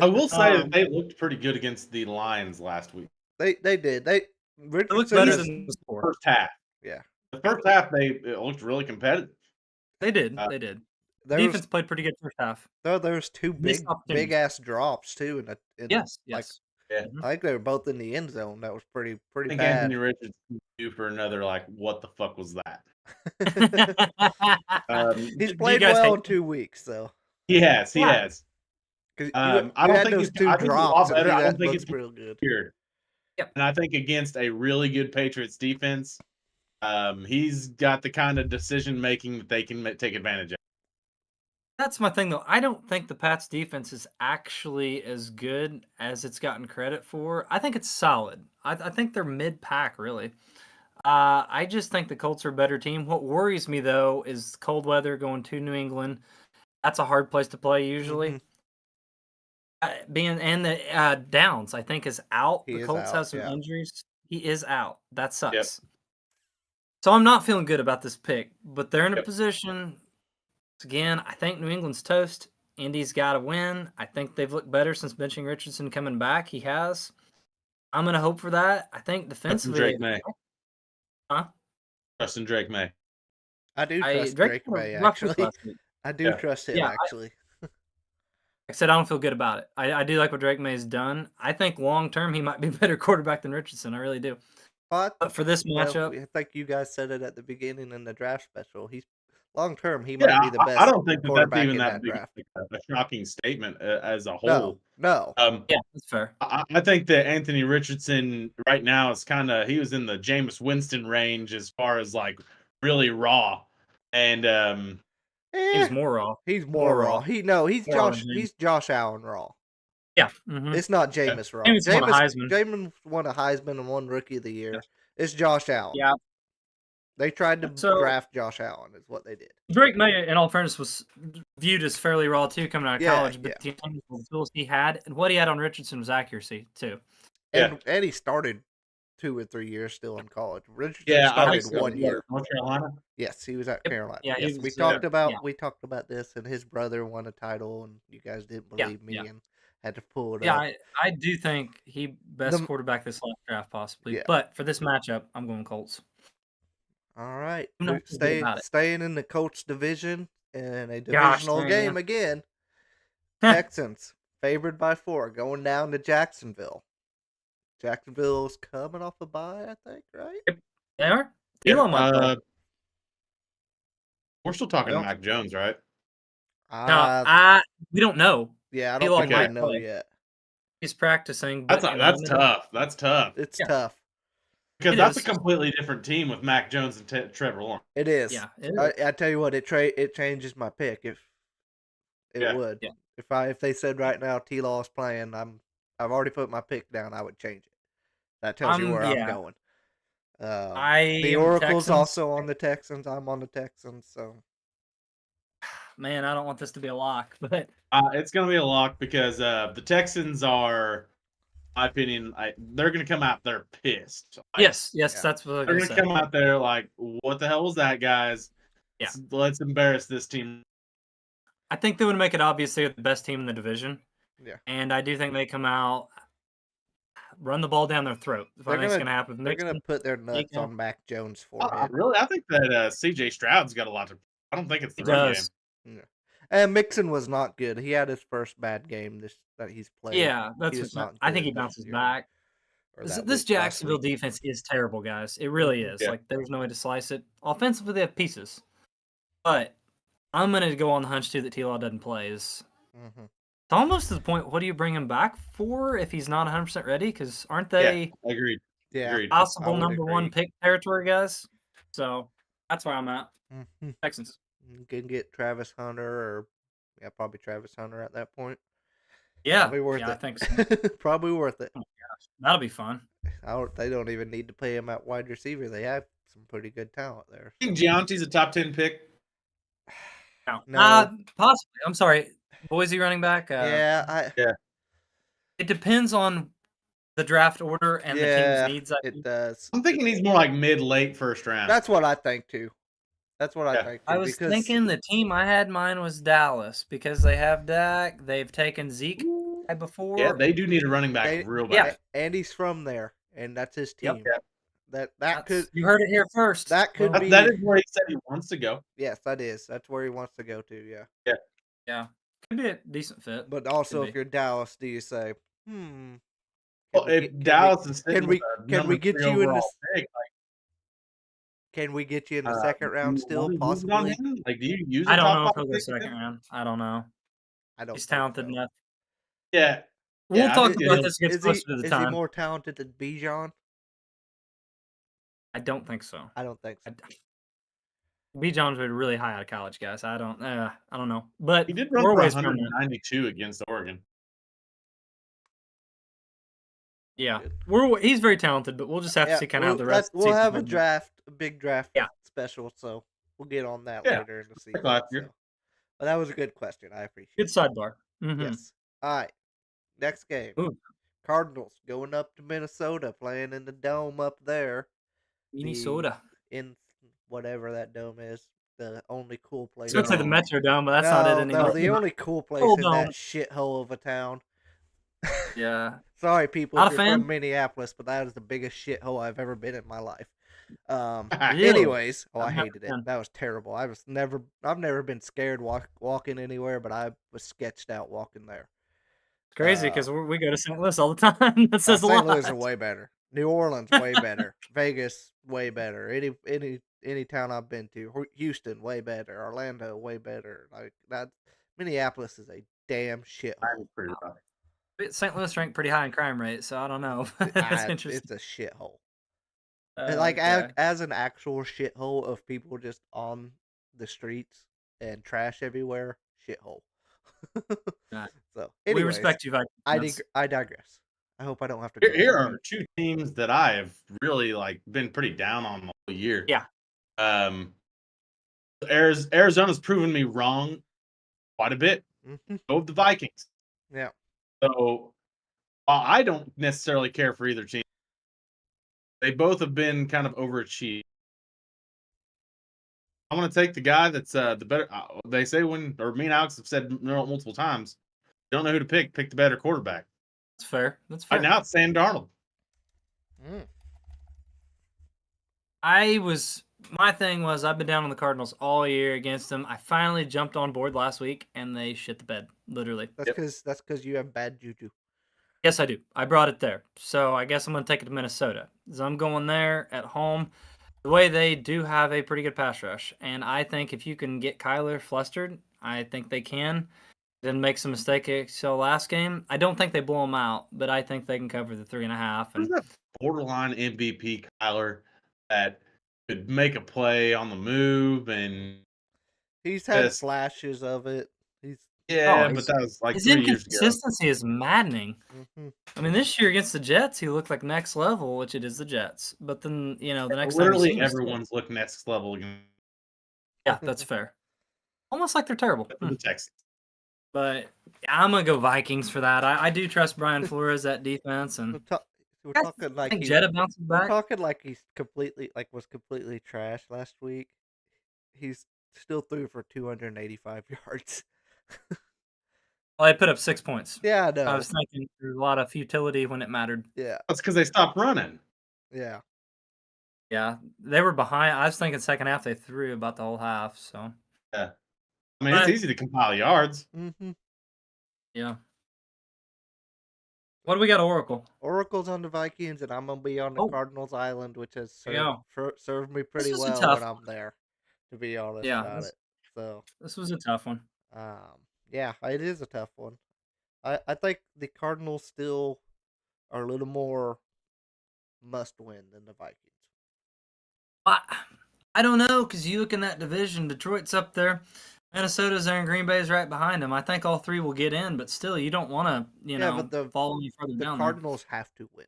I will say that Um, they looked pretty good against the Lions last week. They did. It Richardson looks better is- than the score. First half. Yeah. The first half it looked really competitive. They did. Uh, They did. there Defense was played pretty good first half. there's 2 Missed big opportunities. ass drops too in Yes. like Yes. I think they were both in the end zone. That was pretty I think bad. Anthony Richardson due for another what the fuck was that? He's Do played you guys well hate in 2 weeks though. He has. Yeah. 'Cause I you don't had think those he's- 2 I think he's a lot drops. And better. I he don't think looks he's real good. Weird. Yep. And I think against a really good Patriots defense, he's got the kind of decision making that they can take advantage of. That's my thing, though. I don't think the Pats' defense is actually as good as it's gotten credit for. I think it's solid. I think they're mid-pack, really. I just think the Colts are a better team. What worries me, though, is cold weather going to New England. That's a hard place to play usually. Mhm. And the Downs, I think, is out. He The is Colts out, have some yeah. injuries. He is out. That sucks. So I'm not feeling good about this pick, but they're in a Yep. position. Again, I think New England's toast. Indy's got to win. I think they've looked better since benching Richardson coming back. He has. I'm going to hope for that. I think Justin defensively. Drake May. Huh? Justin Drake May. I do trust Drake Drake had a May, rough week actually. last week. I do Yeah. trust him, Yeah, actually. Like I said, I don't feel good about it. I do like what Drake May's done. I think long term he might be a better quarterback than Richardson. I really do. But for this matchup, I think you guys said it at the beginning in the draft special. He's long term. He Yeah, might be the best. I don't think that's quarterback even in that big draft. a shocking statement as a No, whole. Yeah, that's fair. I think that Anthony Richardson right now is he was in the Jameis Winston range as far as like really raw, and he was more raw. He's more raw. He's Josh. James. He's Josh Allen raw. Yeah, It's not Jameis raw. Jameis won a Heisman. Jameis won a Heisman and won Rookie of the Year. It's Josh Allen. Yeah. They tried to draft Josh Allen, is what they did. Drake May, in all fairness, was viewed as fairly raw too coming out of college, but the tools he had and what he had on Richardson was accuracy too. And he started 2 or 3 years still in college. Richardson started 1 year. North Carolina. Yes, he was at Carolina. Yeah, yes, we talked about this, and his brother won a title, and you guys didn't believe me and had to pull it up. Yeah, I do think he best quarterback this last draft possibly, but for this matchup, I'm going Colts. All right, staying in the Colts division in a divisional game again. Texans favored by 4, going down to Jacksonville. Jacksonville's coming off a bye, I think, right? Yep, they are. We're still talking to Mac Jones, right? No, we don't know. Yeah, I don't think we know yet. He's practicing. But, that's tough. That's tough. It's tough. Because that's a completely different team with Mac Jones and Trevor Lawrence. It is. Yeah, I tell you what, it changes my pick if it would. Yeah. If they said right now T-Law is playing, I've already put my pick down. I would change it. That tells you where I'm going. The Oracle's also on the Texans. I'm on the Texans. So, man, I don't want this to be a lock, but it's going to be a lock because the Texans are, in my opinion, they're going to come out there pissed. Yes, that's what they're going to come out there like, what the hell was that, guys? Yeah, let's embarrass this team. I think they would make it obvious they're the best team in the division. Yeah, and I do think they come out, run the ball down their throat. If I think it's going to happen. They're going to put their nuts on Mac Jones' forehead. Really? I think that C.J. Stroud's got a lot to. I don't think it's the run game. Yeah. And Mixon was not good. He had his first bad game that he's played. Yeah, I think he bounces back. This Jacksonville defense is terrible, guys. It really is. Yeah. Like, there's no way to slice it. Offensively, they have pieces. But I'm going to go on the hunch, too, that T-Law doesn't play. It's almost to the point, what do you bring him back for if he's not 100% ready? Because aren't they agreed. Possible number 1 pick territory, guys? So that's where I'm at. Texans. You can get Travis Hunter or probably Travis Hunter at that point. Yeah, probably worth it. I think so. Probably worth it. Oh my gosh, that'll be fun. They don't even need to pay him at wide receiver. They have some pretty good talent there. I think Gianti's a top 10 pick. No, possibly. I'm sorry, Boise running back. It depends on the draft order and the team's needs. It does. I'm thinking he's more like mid-late first round. That's what I think too. I think. I was thinking the team I had in mind was Dallas because they have Dak. They've taken Zeke before. Yeah, they do need a running back real bad. And he's from there, and that's his team. Yep. That could. You heard it here first. That could be. That is where he said he wants to go. Yes, that is. That's where he wants to go to. Yeah. Could be a decent fit. But also, if you're Dallas, do you say, Well, if Dallas is can we get you in this? Can we get you in the second round still, possibly? Like, do you use? I don't know if he'll go second round. I don't know. He's talented enough. Yeah. We'll talk about this gets closer to the time. Is he more talented than Bijan? I don't think so. I don't think so. Bijan's been really high out of college, guys. I don't know. But he did run for 192 against Oregon. Yeah, he's very talented, but we'll just have to see kind of how the rest. We'll have a big draft special, so we'll get on that later in the season. So. But that was a good question. I appreciate it. Good sidebar. Yes. All right. Next game. Ooh. Cardinals going up to Minnesota, playing in the dome up there. Minnesota. In whatever that dome is. the only cool place. It's like the No. Metrodome, but that's not it No, anymore. the only cool place Hold in on. that shithole of a town. Yeah. Sorry, people, Not if a you're fan? from Minneapolis, but that is the biggest shithole I've ever been in my life. Really? Anyways, oh, I I'm not a hated it. fan. That was terrible. I've never been scared walking anywhere, but I was sketched out walking there. It's crazy because we go to St. Louis all the time. That says a St. lot. Louis is way better. New Orleans way better. Vegas way better. Any town I've been to. Houston way better. Orlando way better. Like that. Minneapolis is a damn shithole. I'm pretty rough. St. Louis ranked pretty high in crime rate, so I don't know. That's interesting. It's a shithole. Okay. As an actual shithole of people just on the streets and trash everywhere, shithole. Right. So, We anyways, respect you, Vikings. I digress. I hope I don't have to go. Here on are that. two teams that I have really been pretty down on the whole year. Yeah. Arizona's proven me wrong quite a bit. Mhm. So have the Vikings. Yeah. So while I don't necessarily care for either team, they both have been kind of overachieved. I'm going to take the guy that's the better. They say me and Alex have said multiple times, you don't know who to pick the better quarterback. That's fair. That's fair. Right now it's Sam Darnold. Mm. My thing was I've been down on the Cardinals all year against them. I finally jumped on board last week and they shit the bed, literally. That's because you have bad juju. Yes, I do. I brought it there. So I guess I'm going to take it to Minnesota. So I'm going there at home. The way they do have a pretty good pass rush. And I think if you can get Kyler flustered, I think they can. Didn't make some mistake so last game. I don't think they blow them out, but I think they can cover the 3.5. Who's that borderline MVP Kyler that could make a play on the move and He's had Yes. flashes of it. He's but that was like His 3 years ago. inconsistency is maddening. mhm. I mean, this year against the Jets, he looked like next level, which it is the Jets. But then, the next time Literally you see him, everyone's looking next level again. yeah, that's fair. Almost like they're terrible. For the Texans. But I'm gonna go Vikings for that. I do trust Brian Flores at defense, and We're I talking like think he's Jetta bounces we're back. talking like he's was completely trash last week. He's still threw for 285 yards. Well, I put up 6 points. Yeah, I know. I was thinking there's a lot of futility when it mattered. Yeah, That's because they stopped running. yeah. Yeah, they were behind. I was thinking second half they threw about the whole half. So Yeah. I mean, it's But- easy to compile yards. Mm-hmm. yeah. What do we got, Oracle? Oracle's on the Vikings, and I'm gonna be on the Oh. Cardinals Island, which has There you served me pretty was a well tough when I'm there. To be honest Yeah, about this- it. So, This was a tough one. yeah, it is a tough one. I think the Cardinals still are a little more must win than the Vikings. I don't know, because you look in that division, Detroit's up there, Minnesota's there, and Green Bay's right behind them. I think all three will get in, but still, you don't want to, but fall any further The down there. Cardinals have to win.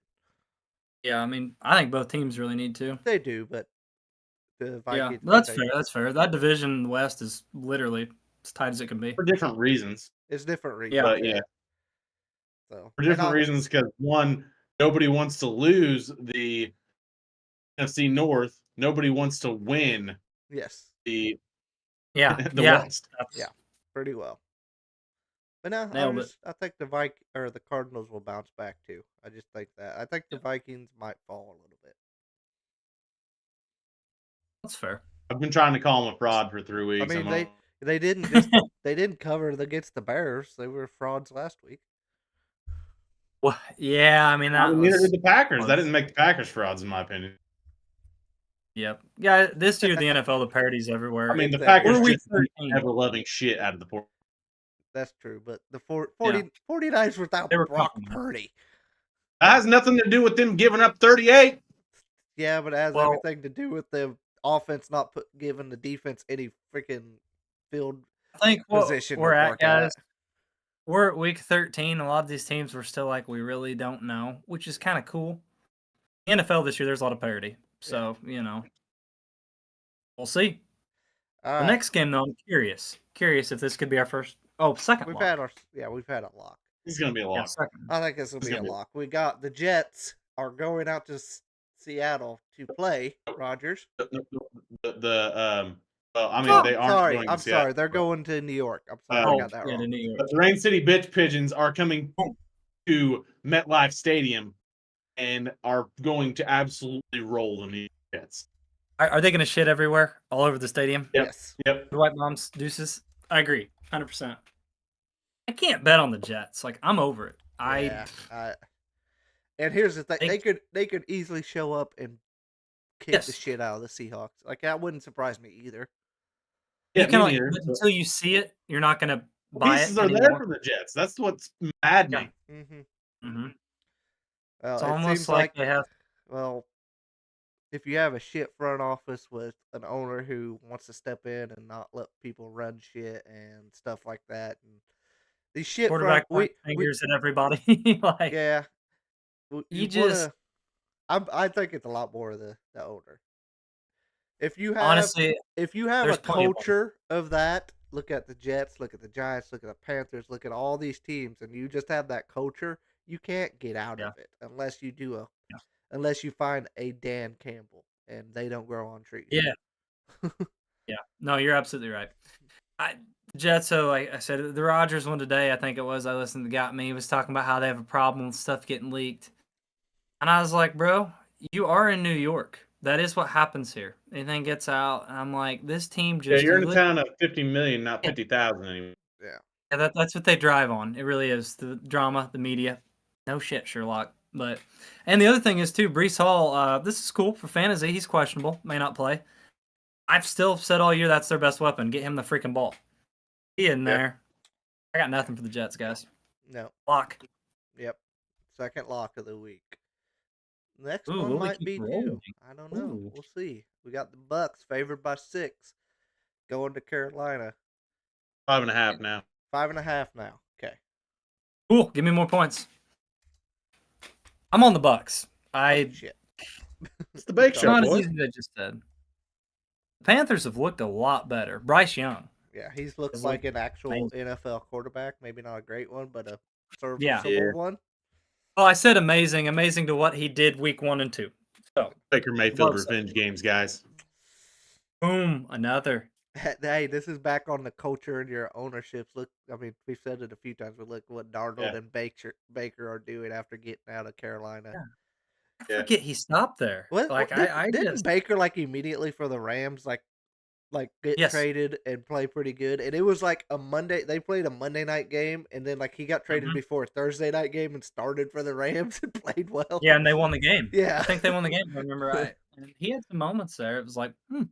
Yeah, I mean, I think both teams really need to. They do, but the Yeah, Vikings. that's fair. That's fair. That division West is literally as tight as it can be. For different reasons. It's different reasons. Yeah. But yeah, So for different reasons, because one, nobody wants to lose the NFC North. Nobody wants to win Yes, the Yeah, the yeah, West. Yeah. pretty well. But no, Nailed it. I think the the Cardinals will bounce back too. I just think that. I think the Vikings might fall a little bit. that's fair. I've been trying to call them a fraud for 3 weeks. I mean, I'm they didn't just they didn't cover against the Bears. They were frauds last week. Well, yeah, I mean that neither was. did the Packers. That didn't make the Packers frauds, in my opinion. Yep. Yeah, this year the NFL, the parodies everywhere. I mean, the Exactly. Packers We're week just keep 13. ever loving shit out of the port. That's true, but the 49ers without They were Brock confident. Purdy. That has nothing to do with them giving up 38. Yeah, but it has Well- everything to do with the offense not giving the defense any freaking field I think what position. we're to at, work at. guys. We're at week 13. A lot of these teams were still like, we really don't know, which is kind of cool. NFL this year, there's a lot of parity. So, we'll see. All The right. next game, though, I'm curious. Curious if this could be our second We've lock. we've had a lock. This is going to be a Yeah, loss. second. I think this will It's be a gonna be- lock. We got the Jets are going out to Seattle to play Rodgers. The Well, I mean, Oh, they aren't Sorry, going to I'm Seattle. sorry. They're going to New York. I'm sorry, I Oh, got that yeah, to wrong. New York. But the Rain City Bitch Pigeons are coming to MetLife Stadium and are going to absolutely roll the New York Jets. Are they going to shit everywhere, all over the stadium? Yep. Yes. Yep. The White Moms, deuces. I agree, 100%. I can't bet on the Jets. Like, I'm over it. Yeah. And here's the thing: They- they could easily show up and kick the Yes. shit out of the Seahawks. Like that wouldn't surprise me either. Yeah, you kind of me like, neither. but until you see it, you're not going to buy Pieces it are there anymore. for the Jets. That's what's maddening. Mm-hmm. Mm-hmm. Well, It's it almost seems like like they have. well, if you have a shit front office with an owner who wants to step in and not let people run shit and stuff like that, and these shit front Quarterback point fingers at everybody. Like, yeah, you you want just to. I think it's a lot more of the owner. If you have honestly, if you have a there's plenty of them. culture of that, look at the Jets, look at the Giants, look at the Panthers, look at all these teams, and you just have that culture, you can't get out Yeah. of it unless you do Yeah. unless you find a Dan Campbell and they don't grow on trees. Yeah. Yeah. No, you're absolutely right. The Jets, so like I said, the Rodgers one today, I think it was, I listened to Got Me, he was talking about how they have a problem with stuff getting leaked. And I was like, bro, you are in New York. That is what happens here. Anything gets out, and I'm like, this team Yeah, just you're in a town of 50 million, not 50,000 anymore. Yeah. Yeah, that's what they drive on. It really is the drama, the media. No shit, Sherlock. But and the other thing is too, Brees Hall. This is cool for fantasy. He's questionable, may not play. I've still said all year that's their best weapon. Get him the freaking ball. He in Yeah. there. I got nothing for the Jets, guys. No. Lock. Yep. Second lock of the week. Next Ooh, one will they might keep be rolling? too. I don't know. Ooh. We'll see. We got the Bucks favored by 6, going to Carolina. 5.5 now. 5.5 now. Okay. Cool. Give me more points. I'm on the Bucks. Shit. It's the Bake It's Show, not as boy. easy as I just said. The Panthers have looked a lot better. Bryce Young. Yeah, he looks It like looked an actual amazing. NFL quarterback. Maybe not a great one, but a Yeah. serviceable one. Well, I said amazing. Amazing to what he did week 1 and 2. So, Baker Mayfield revenge games, guys. boom, another. Hey, this is back on the culture and your ownerships. Look, I mean, we've said it a few times, but look what Darnold and Baker are doing after getting out of Carolina. Yeah. I Yeah. forget he stopped there. Like, I didn't just Baker like immediately for the Rams get Yes. traded and play pretty good? And it was like a Monday. They played a Monday night game, and then like he got traded Mhm. before a Thursday night game and started for the Rams and played well. Yeah, and they won the game. Yeah. I think they won the game, if I remember right. And he had some moments there. It was like, Yeah.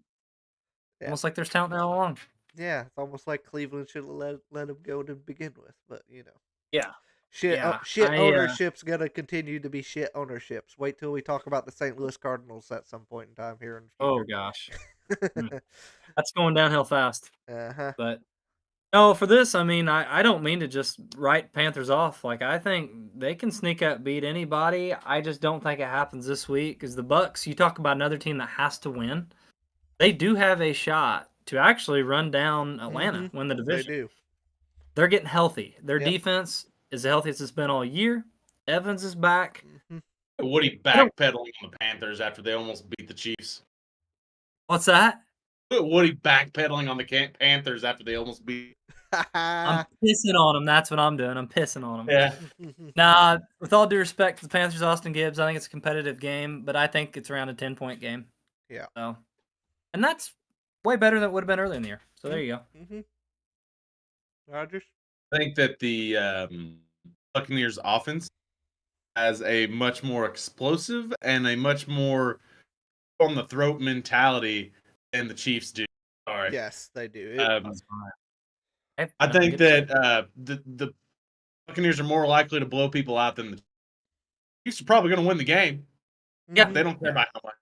almost like there's talent there all along. Yeah, it's almost like Cleveland should have let him go to begin with, but you know. Yeah. Shit, Yeah, shit I, ownership's gonna continue to be shit ownerships. Wait till we talk about the St. Louis Cardinals at some point in time here in the Oh future. gosh, that's going downhill fast. Uh-huh. But no, for this, I mean, I don't mean to just write Panthers off. Like, I think they can sneak up, beat anybody. I just don't think it happens this week because the Bucks. You talk about another team that has to win. They do have a shot to actually run down Atlanta, win the division. They do. They're getting healthy. Their Yep. defense is the healthiest it's been all year. Evans is back. Woody backpedaling on the Panthers after they almost beat the Chiefs. What's that? Woody backpedaling on the Panthers after they almost beat. I'm pissing on them. That's what I'm doing. I'm pissing on them. Yeah. Nah, with all due respect to the Panthers, Austin Gibbs, I think it's a competitive game, but I think it's around a 10-point game. Yeah. So, and that's way better than it would have been earlier in the year. So there you go. Rodgers? I think that the Buccaneers offense has a much more explosive and a much more on the throat mentality than the Chiefs do. Sorry. Yes, they do. I think that the Buccaneers are more likely to blow people out than the Chiefs are probably going to win the game. Yeah. They don't care about how much.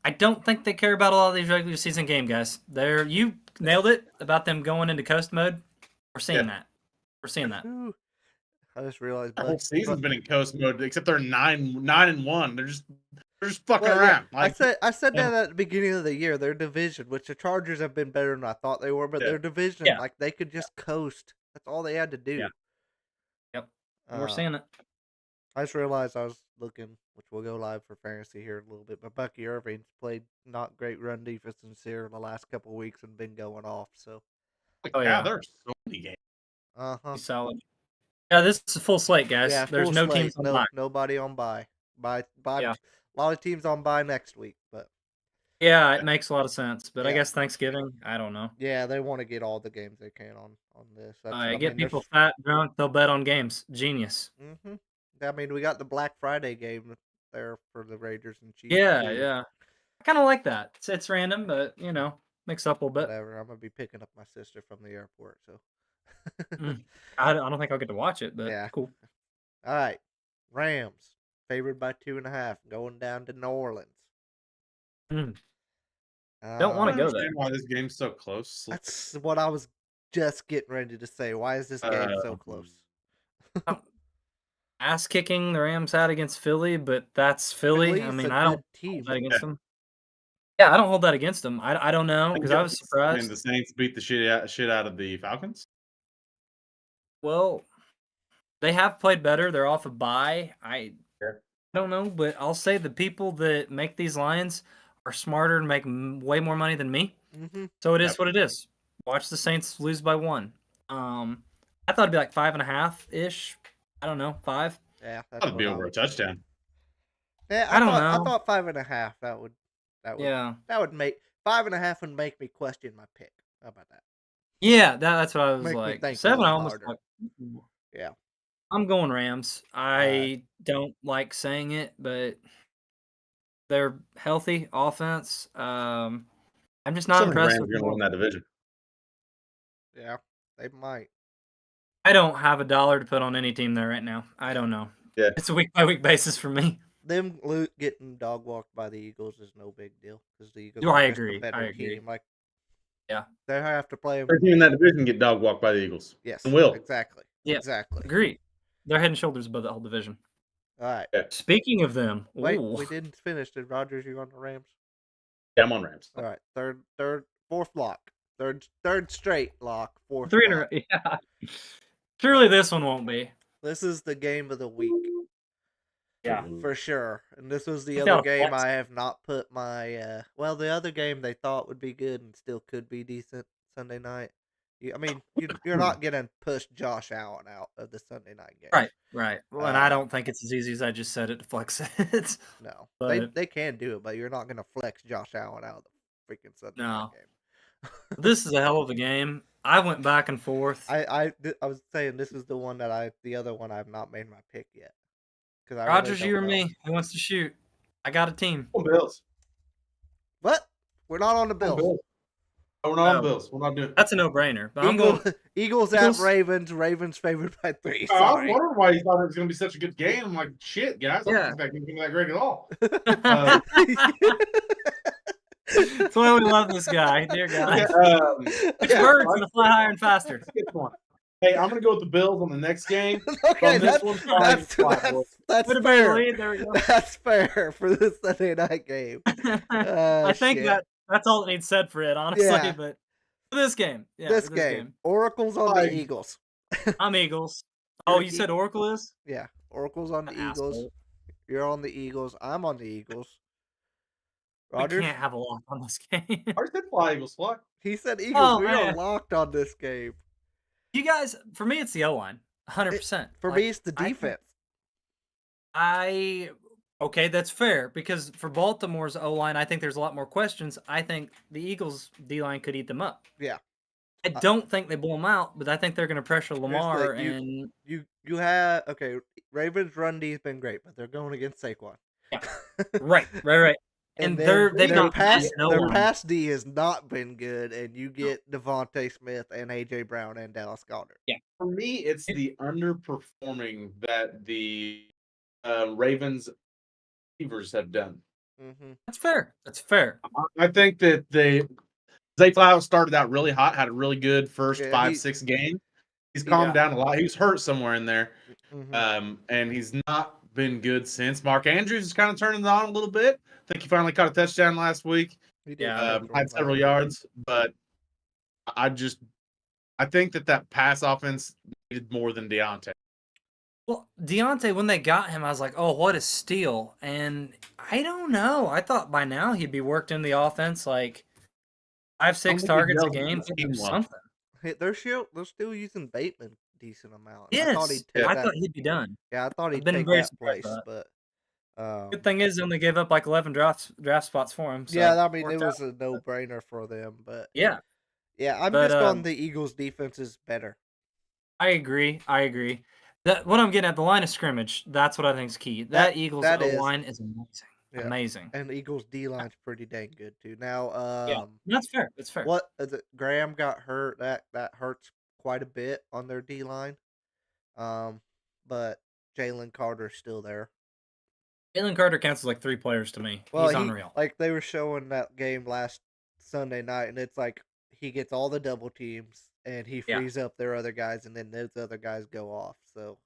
I don't think they care about a lot of these regular season game guys. You nailed it about them going into coast mode. We're seeing that. We're seeing that. Ooh. I just realized The whole season's been in coast mode, except they're 9-1. They're just fucking Well, around. yeah, Like, I said that at the beginning of the year. Their division, which the Chargers have been better than I thought they were, but their division, Yeah. like they could just coast. That's all they had to do. Yeah. Yep. We're seeing it. I just realized I was looking, which will go live for fantasy here in a little bit. But Bucky Irving's played not great run defense this year in the last couple of weeks and been going off. So, Like, Oh yeah, yeah, there are so many games. he's solid. Yeah, this is a full slate, guys. Yeah, There's full no slate. teams on No, bye. nobody on bye. Bye. Yeah, A lot of teams on bye next week, but yeah, it makes a lot of sense. But I yeah, guess Thanksgiving, I don't know. yeah, they want to get all the games they can on this. That's, I Get mean, people there's. fat, drunk, they'll bet on games. Genius. Hmm. I mean, we got the Black Friday game there for the Raiders and Chiefs Yeah, too. yeah. I kind of like that. It's random, but mix up a little bit. Whatever. I'm gonna be picking up my sister from the airport, so. Mm. I don't think I'll get to watch it, but Yeah. cool. All right, Rams favored by 2.5, going down to New Orleans. Mm. Don't I want don't to go there. understand why this game's so close. That's what I was just getting ready to say. Why is this game so close? Ass kicking the Rams had against Philly, but that's Philly. I Philly's mean, a I don't good team. hold that against them. Yeah, I don't hold that against them. I don't know because I was And surprised. the Saints beat the shit out of the Falcons. Well, they have played better. They're off a bye. I Yeah. don't know, but I'll say the people that make these lines are smarter and make way more money than me. Mm-hmm. So it is Yep. what it is. Watch the Saints lose by 1. I thought it'd be like 5.5 ish. I don't know, 5. Yeah, that's That'd what be I over a would. touchdown. Yeah, I don't I know. thought 5.5. That would. Yeah, That would make 5.5 would make me question my pick. How about that? yeah. That's what I was Make me like. think a 7. I little almost harder. like. Yeah. I'm going Rams. right. I don't like saying it, but they're healthy offense. I'm just not Some of the impressed Rams with are going to win that division. Yeah, they might. I don't have a dollar to put on any team there right now. I don't know. Yeah. It's a week by week basis for me. Them getting dog walked by the Eagles is no big deal because the Eagles Oh, are I just agree. a better I agree. team. Like, Yeah. they have to play them. Every team in that division get dog walked by the Eagles. Yes, And will. exactly. Yeah. Exactly. Agree. They're head and shoulders above that whole division. All right. Yeah. Speaking of them, Wait, ooh. we didn't finish. Did Rogers? You on the Rams? Yeah, I'm on Rams. All right. Fourth lock. Third straight lock. Fourth 3 in a lock. row. Yeah. Surely this one won't be. This is the game of the week. Yeah. For sure. And this was the Without other a game flex. I have not put my well, the other game they thought would be good and still could be decent Sunday night. I mean, you're not gonna push Josh Allen out of the Sunday night game. Right. Well, and I don't think it's as easy as I just said it to flex it. No. But They can do it, but you're not gonna flex Josh Allen out of the freaking Sunday night no. game. This is a hell of a game. I went back and forth. I was saying this is the one that the other one I've not made my pick yet. Because I Rogers, really you or don't know. me? Who wants to shoot? I got a team. Oh, Bills. What? We're not on the Bills. Oh, we're not on No. Bills. We're not doing it. That's a no-brainer. But I'm going. Eagles at Eagles? Ravens. Ravens favored by 3. I was Sorry. wondering why you thought it was going to be such a good game. I'm like, shit, guys. I Yeah. don't think that game's going to be that great at all. That's why we love this guy, dear God. Which yeah, bird's gonna fly higher and faster? That's a good point. Hey, I'm going to go with the Bills on the next game. Okay, On this one, that's Put a better fair. lead. There we go. That's fair for this Sunday night game. I think shit. that's all that needs said for it, honestly. Yeah. But for this game, yeah, this for game. Oracle's on Like- the Eagles. I'm Eagles. Oh, you said Oracle is? Yeah, Oracle's on the An Eagles. asshole. You're on the Eagles. I'm on the Eagles. We Rogers, can't have a lock on this game. I already said fly, Eagles, fly. he said Eagles. Oh, we are man. locked on this game. You guys, for me, it's the O line, 100%. For me, it's the defense. Okay, that's fair because for Baltimore's O line, I think there's a lot more questions. I think the Eagles D line could eat them up. Yeah. I don't think they blow them out, but I think they're going to pressure Lamar and You have Ravens run D's been great, but they're going against Saquon. right. And then they've their got pass D has not been good, and you get Devontae Smith and AJ Brown and Dallas Goedert. For me, it's the underperforming that the Ravens receivers have done. Mm-hmm. That's fair. I think that Zay Flowers started out really hot, had a really good first Yeah, 5-6 games. He's calmed down a lot. He was hurt somewhere in there, Mm-hmm. and he's not been good since. Mark Andrews is kind of turning it on a little bit. I think he finally caught a touchdown last week. He did Yeah, Had several yards, but I think that pass offense needed more than Deontay. Well, Deontay, when they got him, I was like, oh, what a steal. And I don't know. I thought by now he'd be worked in the offense like 5, I don't 6 think he targets a gels with game. the He'd do scheme well. something. Hey, they're still using Bateman decent amount. I thought Yes. he'd take I that. thought he'd be done. Yeah, I thought I've he'd been take very that surprised by place, that. but Good thing is they only gave up like 11 draft spots for him. So yeah, I mean it worked was out. a no-brainer for them. But Yeah. yeah, I'm But just on the Eagles' defense is better. I agree. What I'm getting at, the line of scrimmage, that's what I think is key. That Eagles that O is line is amazing. yeah, Amazing. and the Eagles' D line's pretty dang good too. Now, Yeah. That's fair. That's fair. what is it? Graham got hurt. That hurts quite a bit on their D line. But Jalen Carter's still there. Jalen Carter counts as like 3 players to me. Well, He's unreal. like they were showing that game last Sunday night, and it's like he gets all the double teams and he Yeah. frees up their other guys, and then those other guys go off. So,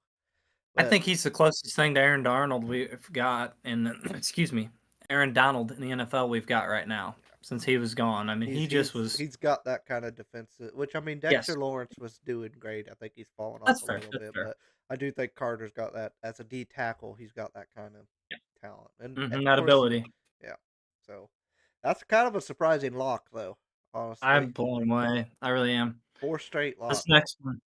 I but think he's the closest thing to Aaron Darnold we've got excuse me, Aaron Donald in the NFL we've got right now since he was gone. I mean, he just was. he's got that kind of defensive. Which I mean, Yes, Dexter Lawrence was doing great. I think he's fallen that's off a fair. little That's bit, fair. but I do think Carter's got that as a D tackle. He's got that kind of Yeah. talent, and Mm-hmm, of that course, ability. yeah. So that's kind of a surprising lock, though. Honestly, I'm blown away. I really am. 4 straight This locks. next one.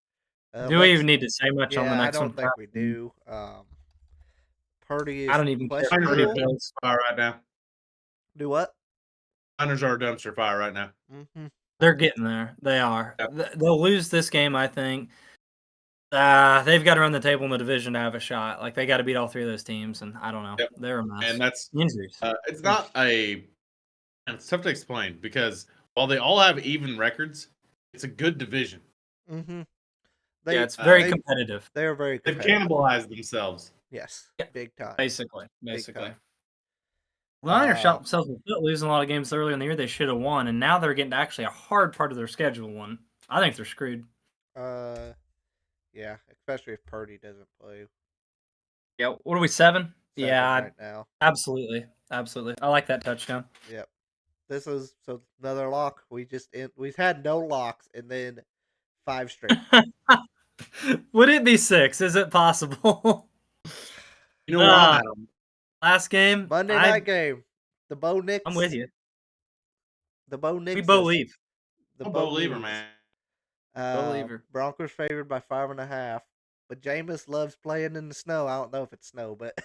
Do we Let's even need to say much on the Yeah, I next one? don't think we do. Purdy I is don't even care. Niners are a Purdy questionable. dumpster fire right now. Do what? Niners are a dumpster fire right now. Mm-hmm. They're getting there. They are. Yep. They'll lose this game, I think. They've got to run the table in the division to have a shot. Like they got to beat all 3 of those teams, and I don't know. Yep. They're a mess. And that's Injuries. it's not a. And it's tough to explain because while they all have even records, it's a good division. Mm-hmm. Yeah, it's very competitive. They are very They've competitive. cannibalized themselves. Yes, Yeah. big time. Basically. Big time. The Niners shot themselves in the foot losing a lot of games earlier in the year they should have won, and now they're getting to actually a hard part of their schedule one. I think they're screwed. Yeah, especially if Purdy doesn't play. Yeah, what are we, 7? Yeah, right now. absolutely. Absolutely. I like that touchdown. Yep. This is another lock. We've had no locks and then 5 straight. Would it be 6? Is it possible? You know where I'm at. Last game? Monday night game. The Bo Nix. I'm with you. The Bo Nix. We believe. The I'm a Bo believer, Leaves. man. Believer. Broncos favored by 5.5. But Jameis loves playing in the snow. I don't know if it's snow, but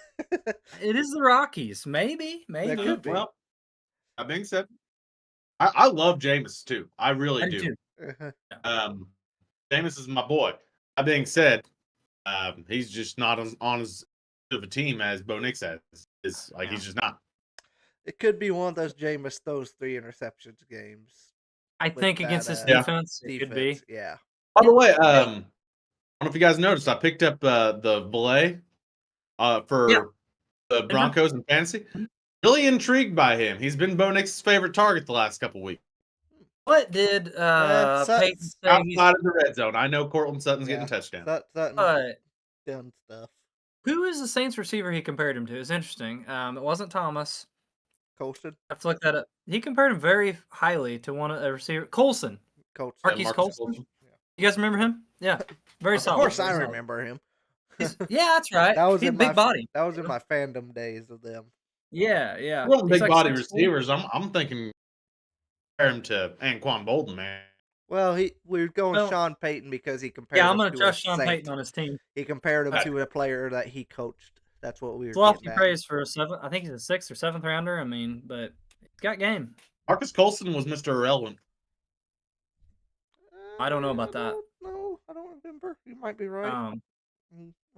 It is the Rockies. Maybe. That could be. Well, that being said, I love Jameis too. I really I do. do. Jameis is my boy. That being said, he's just not on as good of a team as Bo Nix has. He's just not. It could be one of those Jameis throws 3 interceptions games. I with think against that, this Yeah. defense, it could be. Yeah. By the way, I don't know if you guys noticed, I picked up the Valet for Yeah. the Broncos in fantasy. Really intrigued by him. He's been Bo Nix's favorite target the last couple weeks. What did Peyton say? Outside of the red zone. I know Cortland Sutton's getting touchdown. Sutton done stuff. Who is the Saints receiver he compared him to? It's interesting. It wasn't Thomas. Colston. I have to look that up. He compared him very highly to a receiver. Colson. Marquise Colson. You guys remember him? Yeah. Very solid. Of course I remember him. Yeah, that's right. That was He's in big body. That was in my fandom days of them. Yeah. Well, He's big like body 6'4". receivers. I'm thinking compare him to Anquan Bolden, man. Well, we were going Sean Payton because he compared. Yeah, I'm him going to to trust a Sean Saint. Payton on his team. He compared him to a player that he coached. That's what we were. It's lofty praise for a 7th. I think he's a 6th or 7th rounder. I mean, but he's got game. Marcus Colston was Mr. Irrelevant. I don't know about that. No, I don't remember. You might be right. I'm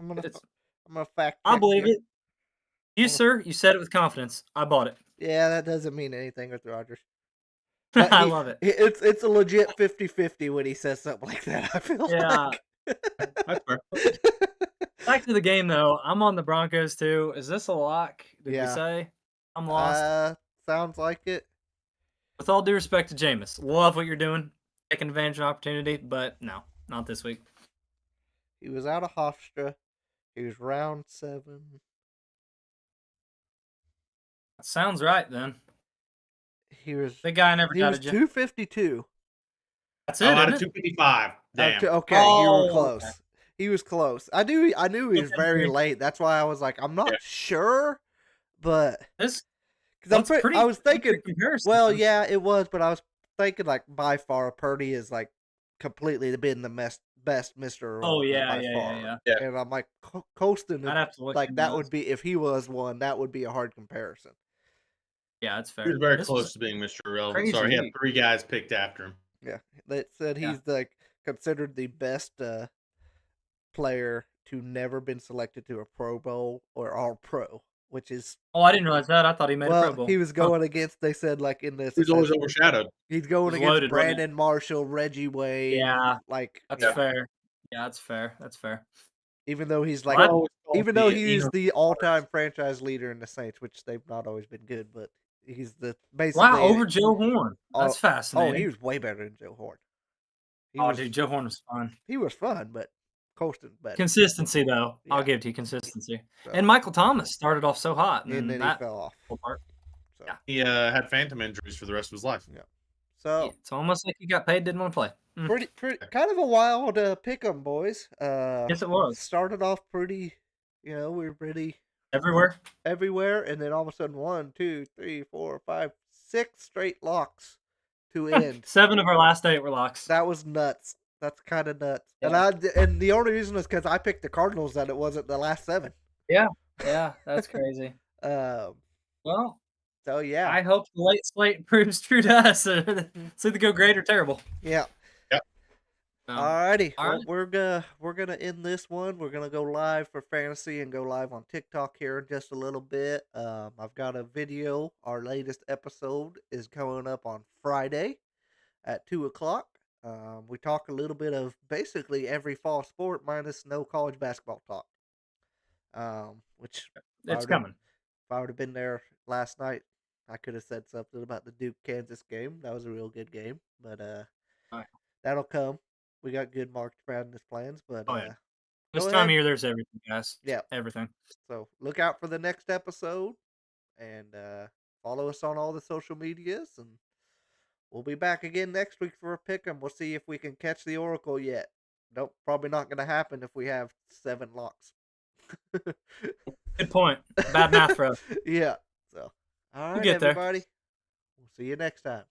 gonna fact. I'll believe it. You, sir, you said it with confidence. I bought it. Yeah, that doesn't mean anything with Rodgers. I love it. It's a legit 50-50 when he says something like that. I feel like. That's fair. Back to the game, though. I'm on the Broncos, too. Is this a lock? Did we say? I'm lost. Sounds like it. With all due respect to Jameis, love what you're doing. Taking advantage of an opportunity, but no, not this week. He was out of Hofstra. He was round 7. That sounds right, then. He was the guy I never He was doubted you. 252. That's it, Out isn't of it? 255. Damn. Okay, you were close. Okay. He was close. I knew he was very late. That's why I was like, I'm not sure, but This because I was thinking, good comparison. well, yeah, it was, but I was thinking like by far Purdy is like completely been the best Mr. Oh Irrelevant yeah, by yeah, far. yeah, yeah. Yeah. And I'm like Colston, I'd have to look like into that those. would be if he was one, that would be a hard comparison. Yeah, that's fair. He was very This close was to being Mr. Irrelevant. crazy Sorry, he had week. 3 guys picked after him. Yeah, they said Yeah. he's like considered the best player to never been selected to a Pro Bowl or All Pro, which is Oh, I didn't realize that. I thought he made a Pro well, Bowl. he was going against. They said like in this, He's always overshadowed. he's going He was against loaded, wasn't Brandon Marshall, Reggie Wayne. Yeah, like That's yeah. fair. Yeah, that's fair. That's fair. Even though he's like, Well, even though he's the all-time franchise leader in the Saints, which they've not always been good, but he's the basically Wow, over Joe Horn. That's oh, fascinating. he was way better than Joe Horn. Dude, Joe Horn was fun. He was fun, but Colston better. Consistency, though. Yeah. I'll give it to you consistency. So, And Michael Thomas started off so hot, and then he that fell off. apart. So, Yeah. He had phantom injuries for the rest of his life. Yeah. So It's almost like he got paid, didn't want to play. pretty kind of a wild pick 'em, boys. Yes, it was. Started off pretty, we were pretty Everywhere. everywhere, and then all of a sudden 1, 2, 3, 4, 5, 6 straight locks to end. 7 of our last 8 were locks. That was nuts. That's kind of nuts. Yeah. And the only reason is because I picked the Cardinals that it wasn't the last 7. Yeah, that's crazy. Well, so yeah, I hope the late slate proves true to us. It's either go great or terrible. yeah. Um, Alrighty, all well, we're gonna end this one. We're gonna go live for fantasy and go live on TikTok here in just a little bit. I've got a video. Our latest episode is coming up on Friday at 2:00. We talk a little bit of basically every fall sport minus no college basketball talk. Which it's coming. If I would have been there last night, I could have said something about the Duke Kansas game. That was a real good game, but Right. that'll come. We got good March Madness plans, but Oh, yeah. go This time ahead. of year, there's everything, guys. Yeah. Everything. So look out for the next episode, and follow us on all the social medias, and we'll be back again next week for a pick 'em. We'll see if we can catch the Oracle yet. Nope, probably not going to happen if we have 7 locks. Good point. Bad math for us. Yeah. So, all right, get there. everybody. We'll see you next time.